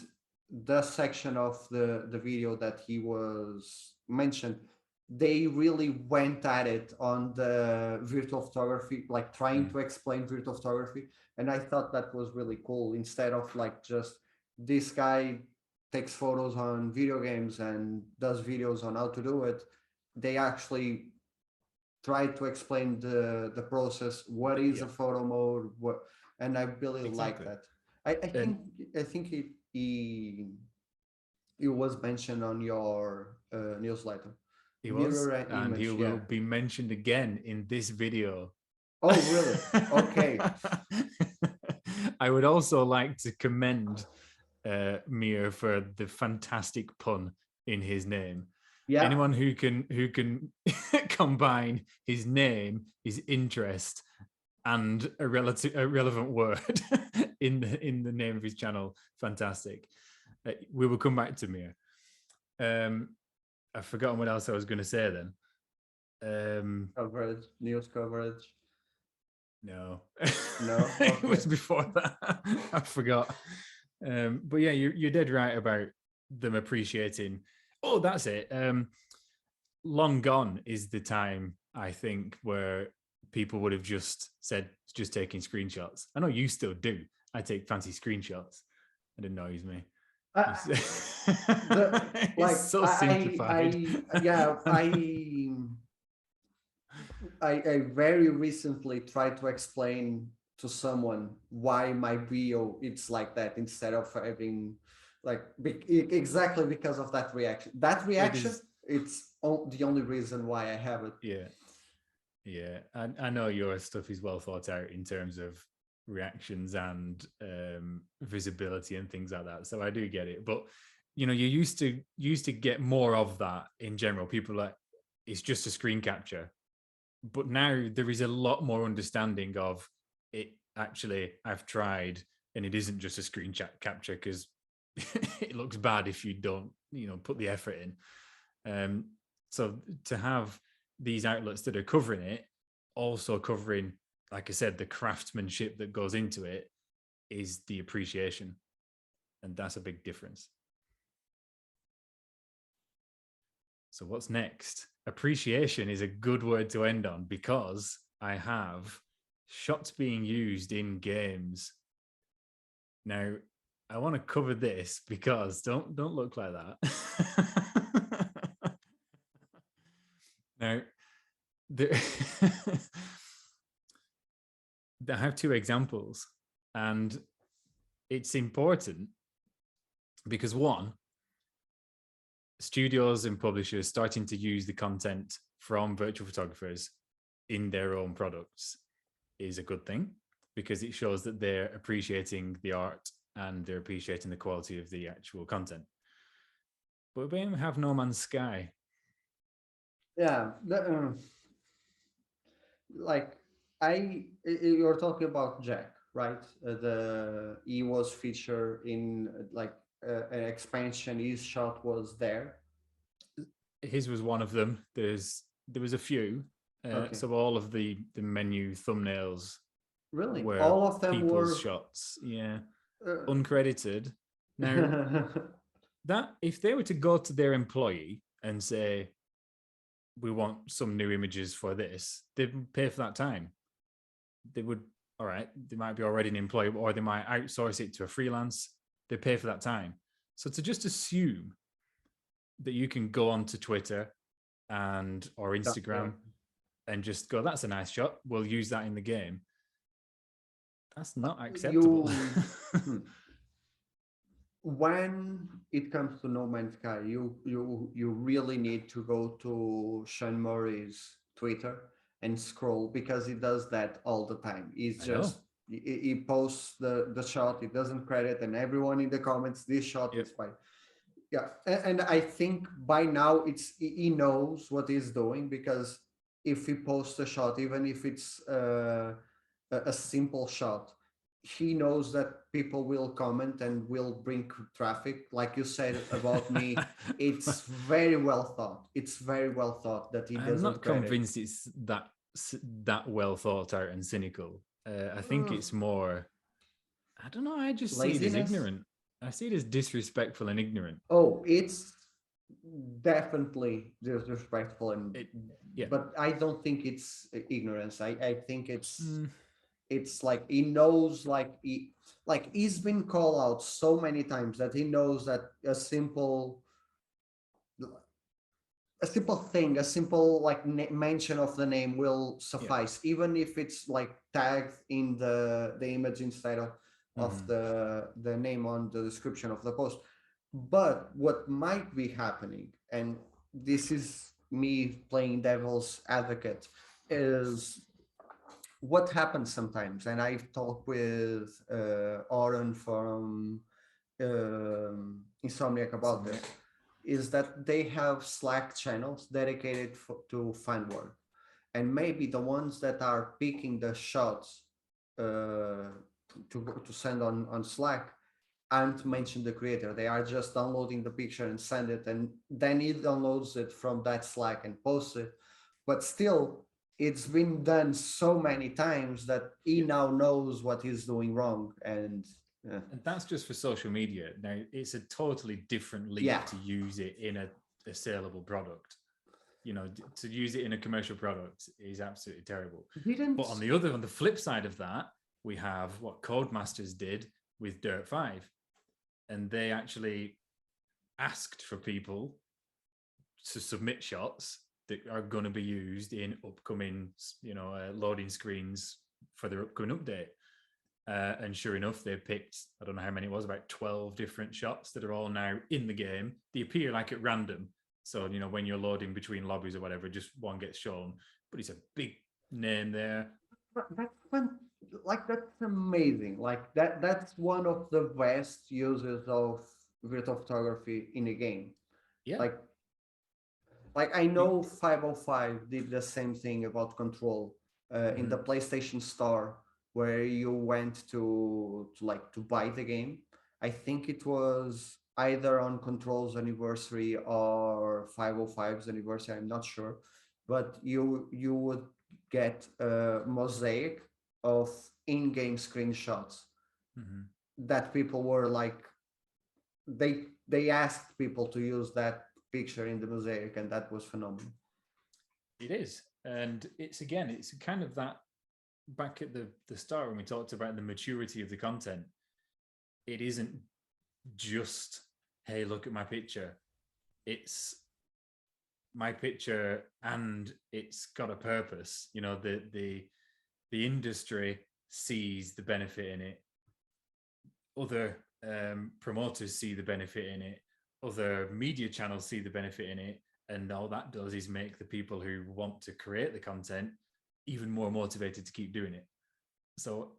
the section of the video that he was mentioned, they really went at it on the virtual photography, like trying Mm. to explain virtual photography, and I thought that was really cool. Instead of like just this guy takes photos on video games and does videos on how to do it, they actually try to explain the process, what is Yeah, a photo mode, what, and I really like exactly. that. I think And it was mentioned on your newsletter. he was, Mirror and he image, yeah. will be mentioned again in this video. Oh, really? Okay. I would also like to commend Mia for the fantastic pun in his name. Yeah, Anyone who can combine his name, his interest, and a relevant word in the name of his channel, fantastic. We will come back to Mia. Um, I've forgotten what else I was going to say then. coverage, news coverage. No, No, it okay. was before that. I forgot. But yeah, you're dead right about them appreciating. Oh, that's it. Long gone is the time, I think, where people would have just said, just taking screenshots. I know you still do. I take fancy screenshots. It annoys me. I, It's, the it's like so simplified. yeah, I very recently tried to explain to someone why my bio it's like that, instead of having like exactly because of that reaction. That It reaction, is, it's the only reason why I have it. yeah. Yeah, I know your stuff is well thought out in terms of reactions and visibility and things like that. So I do get it. But you used to get more of that in general. People like, it's just a screen capture. But now there is a lot more understanding of it. Actually, I've tried, and it isn't just a screen capture, because it looks bad if you don't, put the effort in. So to have these outlets that are covering it, also covering, like I said, the craftsmanship that goes into it, is the appreciation. And that's a big difference. So what's next? Appreciation is a good word to end on, because I have shots being used in games. Now, I want to cover this because don't look like that. Now, the I have two examples, and it's important because one, studios and publishers starting to use the content from virtual photographers in their own products is a good thing because it shows that they're appreciating the art and they're appreciating the quality of the actual content. But we have No Man's Sky. Yeah, like you're talking about Jack, right? The he was featured in like an expansion. His shot was there. His was one of them. There was a few. Okay, So all of the menu thumbnails really, were all of them people's were. shots. Yeah, Uh, uncredited. Now that if they were to go to their employee and say, we want some new images for this, they'd pay for that time. They would, all right, they might be already an employee or they might outsource it to a freelance. They pay for that time. So to just assume that you can go onto Twitter and or yeah. Instagram and just go, that's a nice shot, we'll use that in the game. That's not acceptable. You hmm. When it comes to No Man's Sky, you really need to go to Sean Murray's Twitter and scroll because he does that all the time. He's I know. just he posts the shot, he doesn't credit, and everyone in the comments, this shot Yep. is fine. Yeah, and I think by now it's he knows what he's doing because if he posts a shot, even if it's a simple shot, he knows that people will comment and will bring traffic. Like you said about me, it's very well thought. It's very well thought that he I'm doesn't not credit. convinced it's that well thought out and cynical. I think Mm, it's more. I don't know. I just see it as laziness. ignorant. I see it as disrespectful and ignorant. Oh, it's definitely disrespectful, and It, yeah. but I don't think it's ignorance. I think Mm, it's like he knows, like he's been called out so many times that he knows that a simple thing, a simple like mention of the name will yeah. suffice, even if it's like tagged in the image instead of Mm-hmm. the name on the description of the post. But what might be happening, and this is me playing devil's advocate, is what happens sometimes, and I've talked with Oren from Insomniac about this, Insomniac. is that they have Slack channels dedicated to fan work, and maybe the ones that are picking the shots to send on Slack aren't mention the creator. They are just downloading the picture and send it, and then he downloads it from that Slack and posts it. But still, it's been done so many times that he Yeah. now knows what he's doing wrong. And And that's just for social media. Now, it's a totally different yeah, league to use it in a saleable product. You know, to use it in a commercial product is absolutely terrible. But didn't on the flip side of that, we have what Codemasters did with Dirt 5. And they actually asked for people to submit shots that are going to be used in upcoming, loading screens for their upcoming update. And sure enough, they picked, I don't know how many it was, about 12 different shots that are all now in the game. They appear like at random. So, when you're loading between lobbies or whatever, just one gets shown. But it's a big name there. that's fun. Like that's amazing. Like that's one of the best uses of virtual photography in a game. Yeah. Like I know 505 did the same thing about Control in the Mhm. PlayStation Store, where you went to buy the game. I think it was either on Control's anniversary or 505's anniversary. I'm not sure, but you would get a mosaic of in-game screenshots Mhm. that people were like they asked people to use that picture in the mosaic, and that was phenomenal. It is. And it's kind of that back at the start when we talked about the maturity of the content. It isn't just, hey, look at my picture. It's my picture and it's got a purpose. You know, the industry sees the benefit in it. Other promoters see the benefit in it. Other media channels see the benefit in it. And all that does is make the people who want to create the content even more motivated to keep doing it. So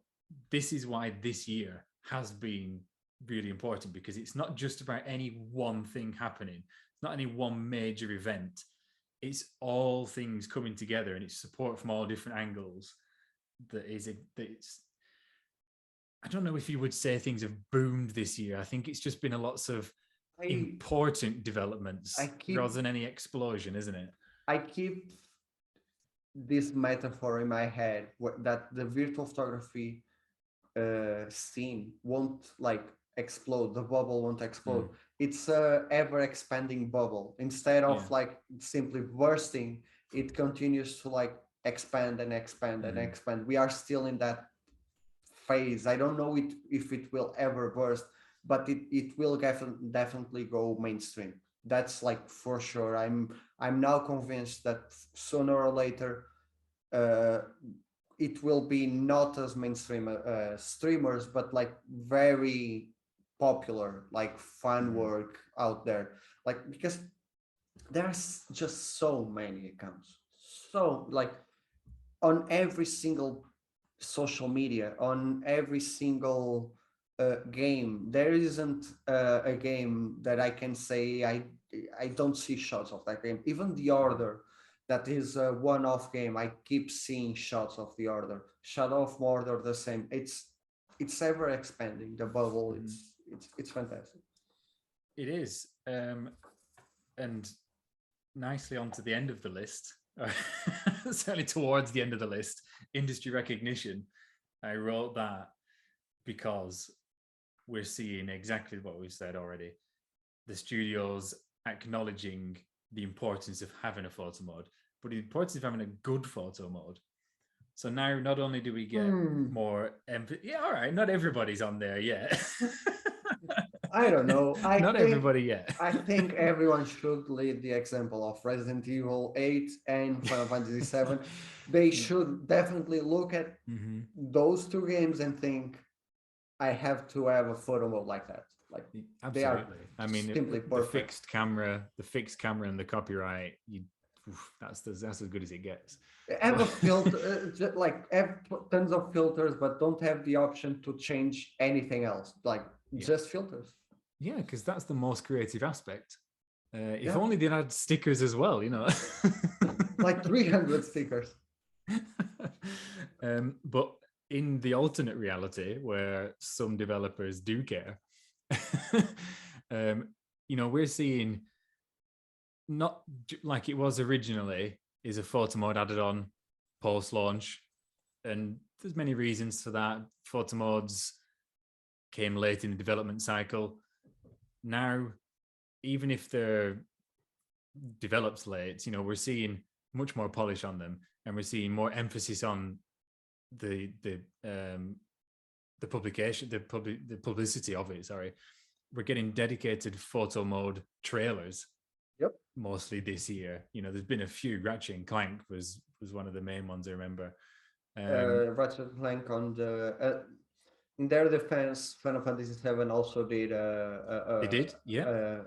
this is why this year has been really important, because it's not just about any one thing happening. It's not any one major event. It's all things coming together, and it's support from all different angles. It's, I don't know if you would say things have boomed this year. I think it's just been a lots of important developments rather than any explosion, isn't it? I keep this metaphor in my head that the virtual photography scene won't like explode. The bubble won't explode. It's a ever expanding bubble. Instead of like simply bursting, it continues to like expand and expand and expand. We are still in that phase. I don't know if it will ever burst, but it will definitely go mainstream. That's like for sure. I'm now convinced that sooner or later it will be not as mainstream streamers, but like very popular, like fun work out there. Like, because there's just so many accounts, so like on every single social media, on every single game. There isn't a game that I can say I don't see shots of that game. Even The Order, that is a one-off game, I keep seeing shots of The Order. Shadow of Mordor, the same. It's ever expanding, the bubble. It's fantastic. It is, and nicely onto the end of the list. Certainly towards the end of the list, industry recognition. I wrote that because we're seeing exactly what we've said already. The studios acknowledging the importance of having a photo mode, but the importance of having a good photo mode. So now not only do we get more empathy, all right, not everybody's on there yet. I don't know. Not everybody yet. I think everyone should lead the example of Resident Evil 8 and Final Fantasy 7. They should definitely look at those two games and think, I have to have a photo mode like that. Like, absolutely. They are I mean, simply the perfect. fixed camera and the copyright, that's as good as it gets. Have a filter, like have tons of filters, but don't have the option to change anything else. Like just filters. Yeah, because that's the most creative aspect. If only they had stickers as well, you know. Like 300 stickers. But in the alternate reality where some developers do care, we're seeing, not like it was originally, is a photo mode added on post-launch. And there's many reasons for that. Photo modes came late in the development cycle. Now, even if they're developed late, we're seeing much more polish on them, and we're seeing more emphasis on the publication, the publicity of it. Sorry, we're getting dedicated photo mode trailers. Yep. Mostly this year. There's been a few. Ratchet and Clank was one of the main ones I remember. Ratchet and Clank on the. In their defense, Final Fantasy VII also did. They did, yeah.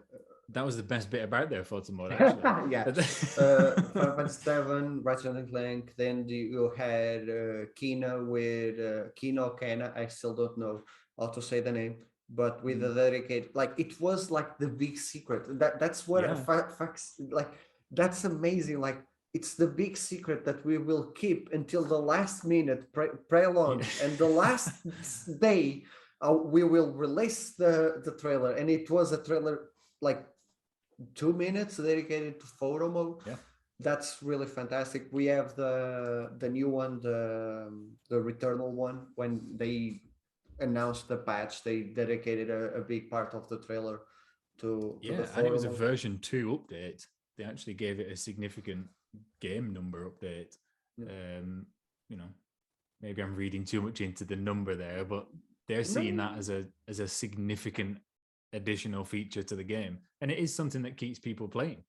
That was the best bit about their photo mode, actually. Yeah. Final Fantasy VII, Ratchet and Clank. Then you had Kina with Kena. I still don't know how to say the name, but with a dedicated, like it was like the big secret. That's what facts like. That's amazing. Like, it's the big secret that we will keep until the last minute pre-launch, and the last day we will release the trailer. And it was a trailer like 2 minutes dedicated to photo mode. Yeah, that's really fantastic. We have the new one, the Returnal one. When they announced the patch, they dedicated a big part of the trailer to the photo and it was a mode. version 2 update. They actually gave it a significant game number update. Maybe I'm reading too much into the number there, but they're seeing that as a significant additional feature to the game, and it is something that keeps people playing.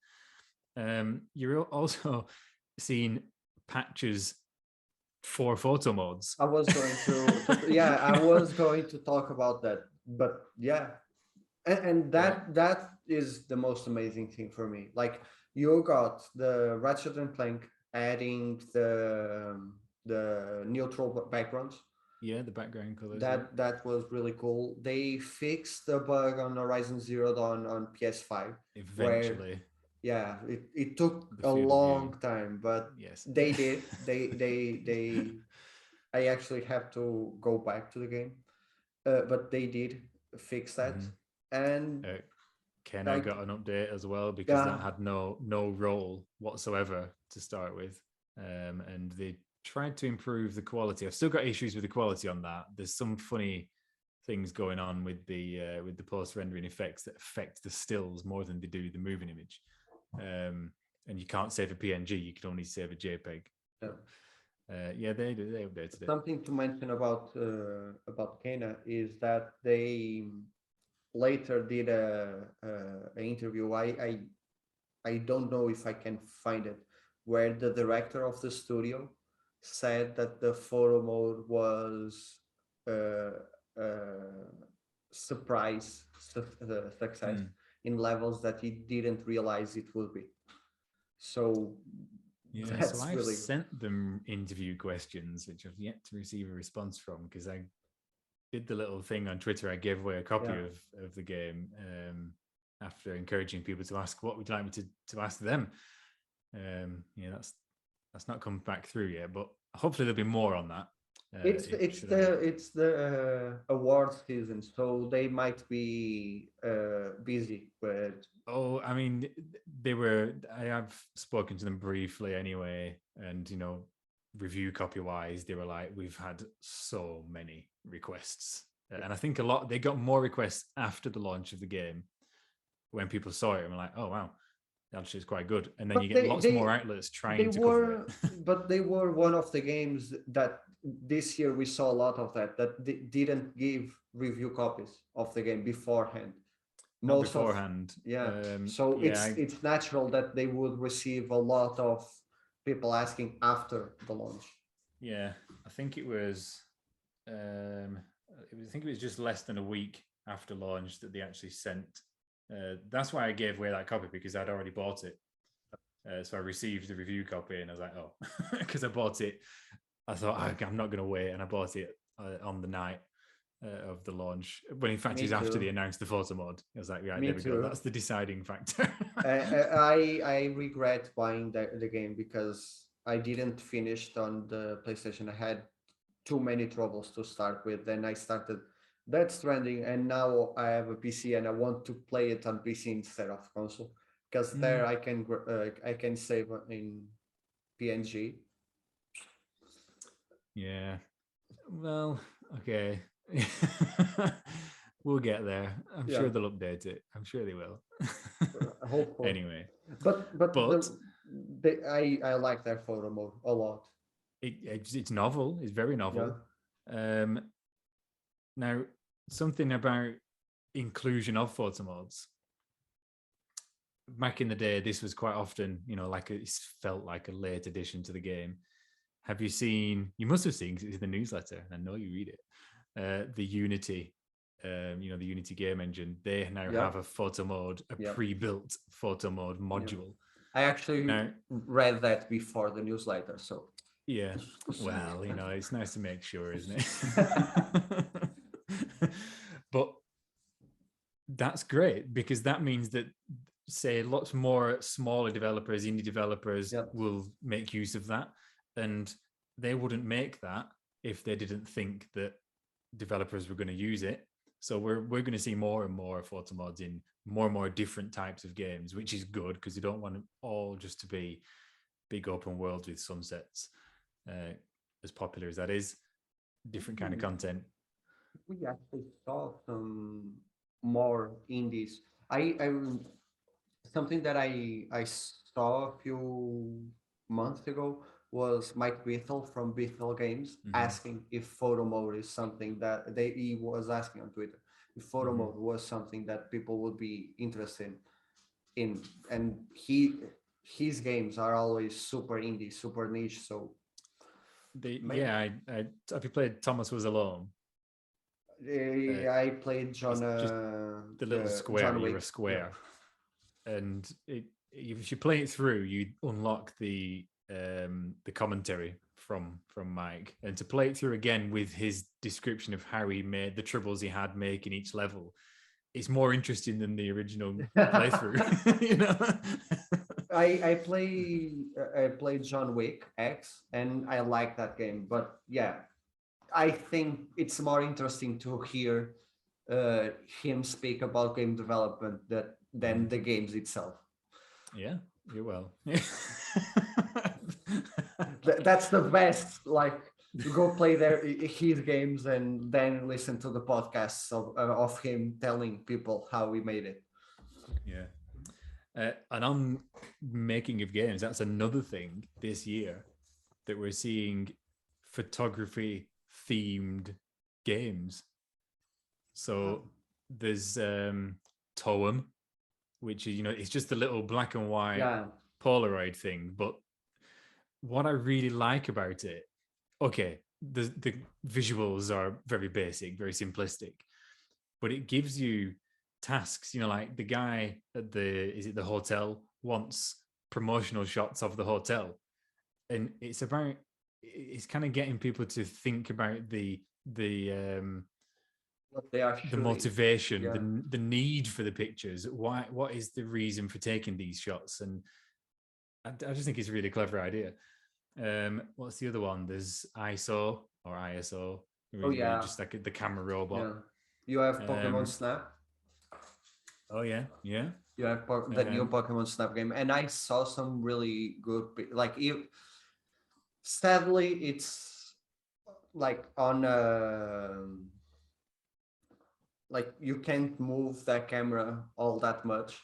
You're also seeing patches for photo modes. I was going yeah, I was going to talk about that, but yeah, and Yeah, that is the most amazing thing for me. Like you got the Ratchet and Clank adding the neutral backgrounds. yeah, the background colors. Yeah, That was really cool. They fixed the bug on Horizon Zero Dawn on PS5, where eventually yeah, it took the a field of view. long time, but Yes. they did. They I actually have to go back to the game, but they did fix that, hmm and uh, Kenna like got an update as well because that yeah, had no role whatsoever to start with, and they tried to improve the quality. I've still got issues with the quality on that. There's some funny things going on with the post rendering effects that affect the stills more than they do the moving image. And you can't save a PNG; you can only save a JPEG. yeah. But yeah, they updated it. Something to mention about Kena is that they later did a interview. I don't know if I can find it, where the director of the studio said that the photo mode was uh, uh, success Mm. in levels that he didn't realize it would be. So Yeah, so that's I've really sent them interview questions, which I've yet to receive a response from because I did the little thing on Twitter. I gave away a copy yeah. of the game after encouraging people to ask what would you like me to ask them. Yeah, that's not come back through yet, but hopefully there'll be more on that. Should I? It's the award season, so they might be busy. But Oh, I mean, they were. I have spoken to them briefly anyway, and review copy wise, they were like, we've had so many requests, and I think a lot they got more requests after the launch of the game when people saw it and were like, oh wow, actually it's quite good, and then you but get lots more outlets they trying to cover it. were but they were one of the games that this year we saw a lot of that didn't give review copies of the game beforehand. Not Most of beforehand. yeah, so Yeah, it's natural that they would receive a lot of people asking after the launch. yeah, I think it was. I think it was just less than a week after launch that they actually sent. That's why I gave away that copy because I'd already bought it. So I received the review copy and I was like, oh, because I bought it. I thought I'm not going to wait, and I bought it on the night of the launch. When in fact, it Me was after they too. announced the photo mod. I was like, right, Me there we go. too. That's the deciding factor. I regret buying the game because I didn't finish on the PlayStation. I had too many troubles to start with. Then I started Death Stranding, and now I have a PC and I want to play it on PC instead of console because there Mm, I can save in PNG. yeah. Well, okay. We'll get there. I'm Yeah, sure they'll update it. I'm sure they will. hopefully. Anyway, But but I like their photo mode a lot. it's novel. It's very Yeah. novel. Um, Now, something about inclusion of photo mods. Back in the day, this was quite often, like it felt like a late addition to the game. Have you seen? You must have seen because it's in the newsletter, and I know you read it. The Unity, the Unity game engine. They now Yeah. have a photo mode, a Yeah. pre-built photo mode Yeah. module. I actually Now, read that before the newsletter, so yeah, well, it's nice to make sure, isn't it? But that's great because that means that say lots more smaller developers, indie developers yeah. will make use of that, and they wouldn't make that if they didn't think that developers were going to use it. So we're going to see more and more photo mods in more and more different types of games, which is good because you don't want it all just to be big open worlds with sunsets. As popular as that is, different kind of content. We actually saw some more indies. I something that I saw a few months ago was Mike Bethel from Bethel Games Mm-hmm. asking if photo mode is something that he was asking on Twitter if photo Mm-hmm. mode was something that people would be interested in, and he his games are always super indie, super niche. So have you played Thomas Was Alone? I played It's just the little square. John You're a Wick. Yeah. square, and if you play it through, you unlock the commentary from Mike, and to play it through again with his description of how he made the troubles he had making each level, it's more interesting than the original playthrough. You know. I played John Wick X, and I like that game. But yeah, I think it's more interesting to hear him speak about game development than the games itself. Yeah, you're well. That's the best. Like, you go play his games and then listen to the podcasts of him telling people how he made it. Yeah. And on making of games, that's another thing this year that we're seeing photography themed games. So there's Toem, which is, it's just a little black and white Polaroid thing. But what I really like about it, okay, the visuals are very basic, very simplistic, but it gives you tasks. Like the guy at the hotel wants promotional shots of the hotel, and it's kind of getting people to think about the what they are the motivation, the need for the pictures. What is the reason for taking these shots? And I just think it's a really clever idea. What's the other one? There's ISO. Just like the camera robot. Yeah. You have Pokemon Snap. Oh yeah. You have the new Pokemon Snap game, and I saw some really good, like, sadly it's like on like you can't move that camera all that much,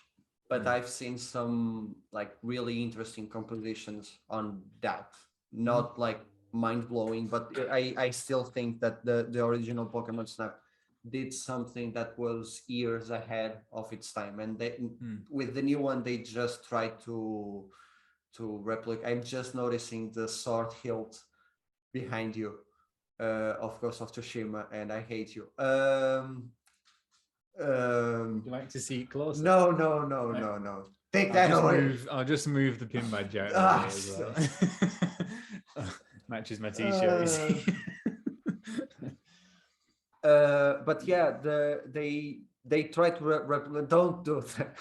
but I've seen some like really interesting compositions on that. Not like mind-blowing, but I still think that the original Pokemon Snap did something that was years ahead of its time, and with the new one they just tried to replicate. I'm just noticing the sword hilt behind you, of course, of Tsushima, and I hate you. Would you like to see it closer? No. Take that away. I'll just move the pin badge out of the way as well. Matches my t-shirt. But yeah, they try to don't do that.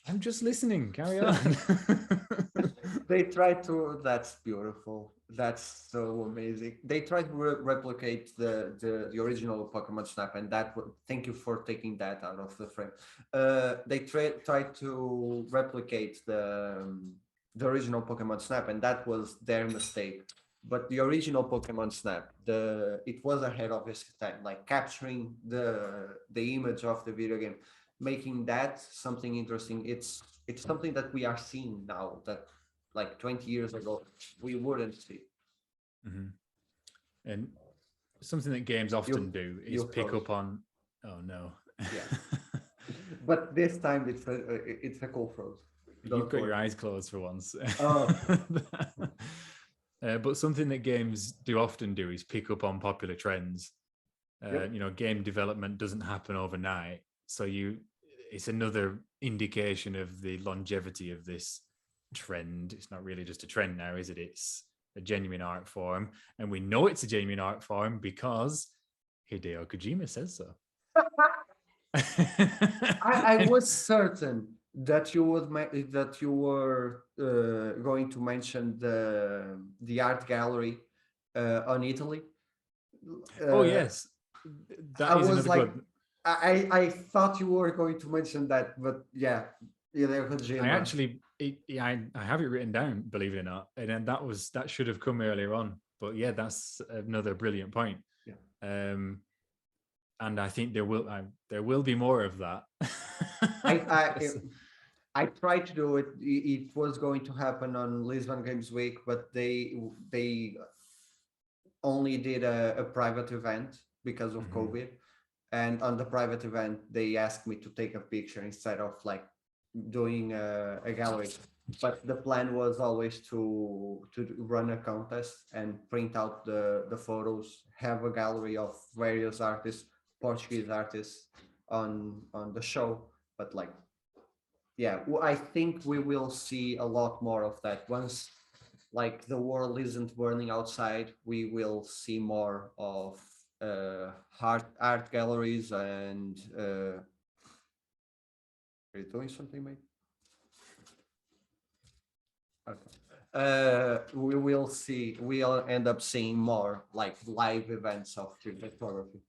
I'm just listening. Carry on. They try to. That's beautiful. That's so amazing. They try to replicate the original Pokemon Snap, and thank you for taking that out of the frame. They try to replicate the original Pokemon Snap, and that was their mistake. But the original Pokemon Snap, it was ahead of its time, like capturing the image of the video game, making that something interesting. It's something that we are seeing now that, like 20 years ago, we wouldn't see. Mm-hmm. And something that games often do is pick up on. Oh no! Yeah, but this time it's a cool froze. You've got your eyes closed for once. Oh. But something that games do often do is pick up on popular trends. Game development doesn't happen overnight, so it's another indication of the longevity of this trend. It's not really just a trend now, is it? It's a genuine art form, and we know it's a genuine art form because Hideo Kojima says so. I was certain that you were going to mention the art gallery on Italy. Oh yes, I was like, I thought you were going to mention that, but yeah, I actually I have it written down, believe it or not, and then that should have come earlier on. But yeah, that's another brilliant point. Yeah. And I think there will be more of that. I tried to do it. It was going to happen on Lisbon Games Week, but they only did a private event because of COVID. And on the private event, they asked me to take a picture instead of like doing a gallery. but the plan was always to run a contest and print out the photos, have a gallery of various artists, Portuguese artists on the show. But like, yeah, I think we will see a lot more of that once like the world isn't burning outside. We will see more of art galleries and are you doing something, mate? Okay. We will see. We'll end up seeing more like live events of street photography.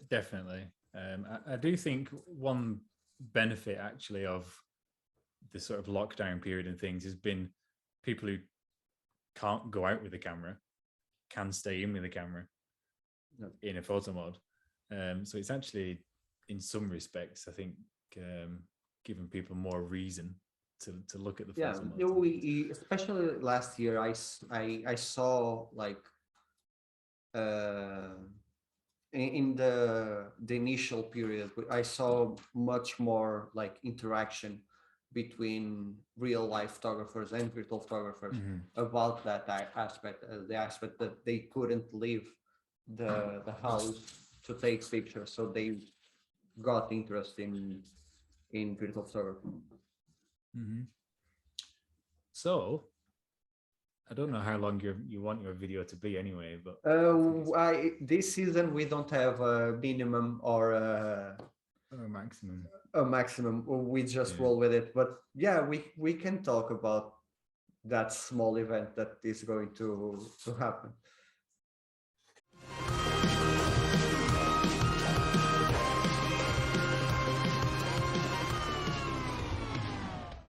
Definitely. I do think one benefit actually of the sort of lockdown period and things has been people who can't go out with the camera can stay in with the camera in a photo mode. So it's actually, in some respects, I think, giving people more reason to look at the photo mode. We especially last year, I saw like in the initial period, I saw much more like interaction between real life photographers and virtual photographers about that aspect, the aspect that they couldn't leave the house to take pictures, so they got interest in virtual photography. So I don't know how long you want your video to be anyway, but this season we don't have a minimum or a maximum. A maximum. We just roll with it. But yeah, we can talk about that small event that is going to happen.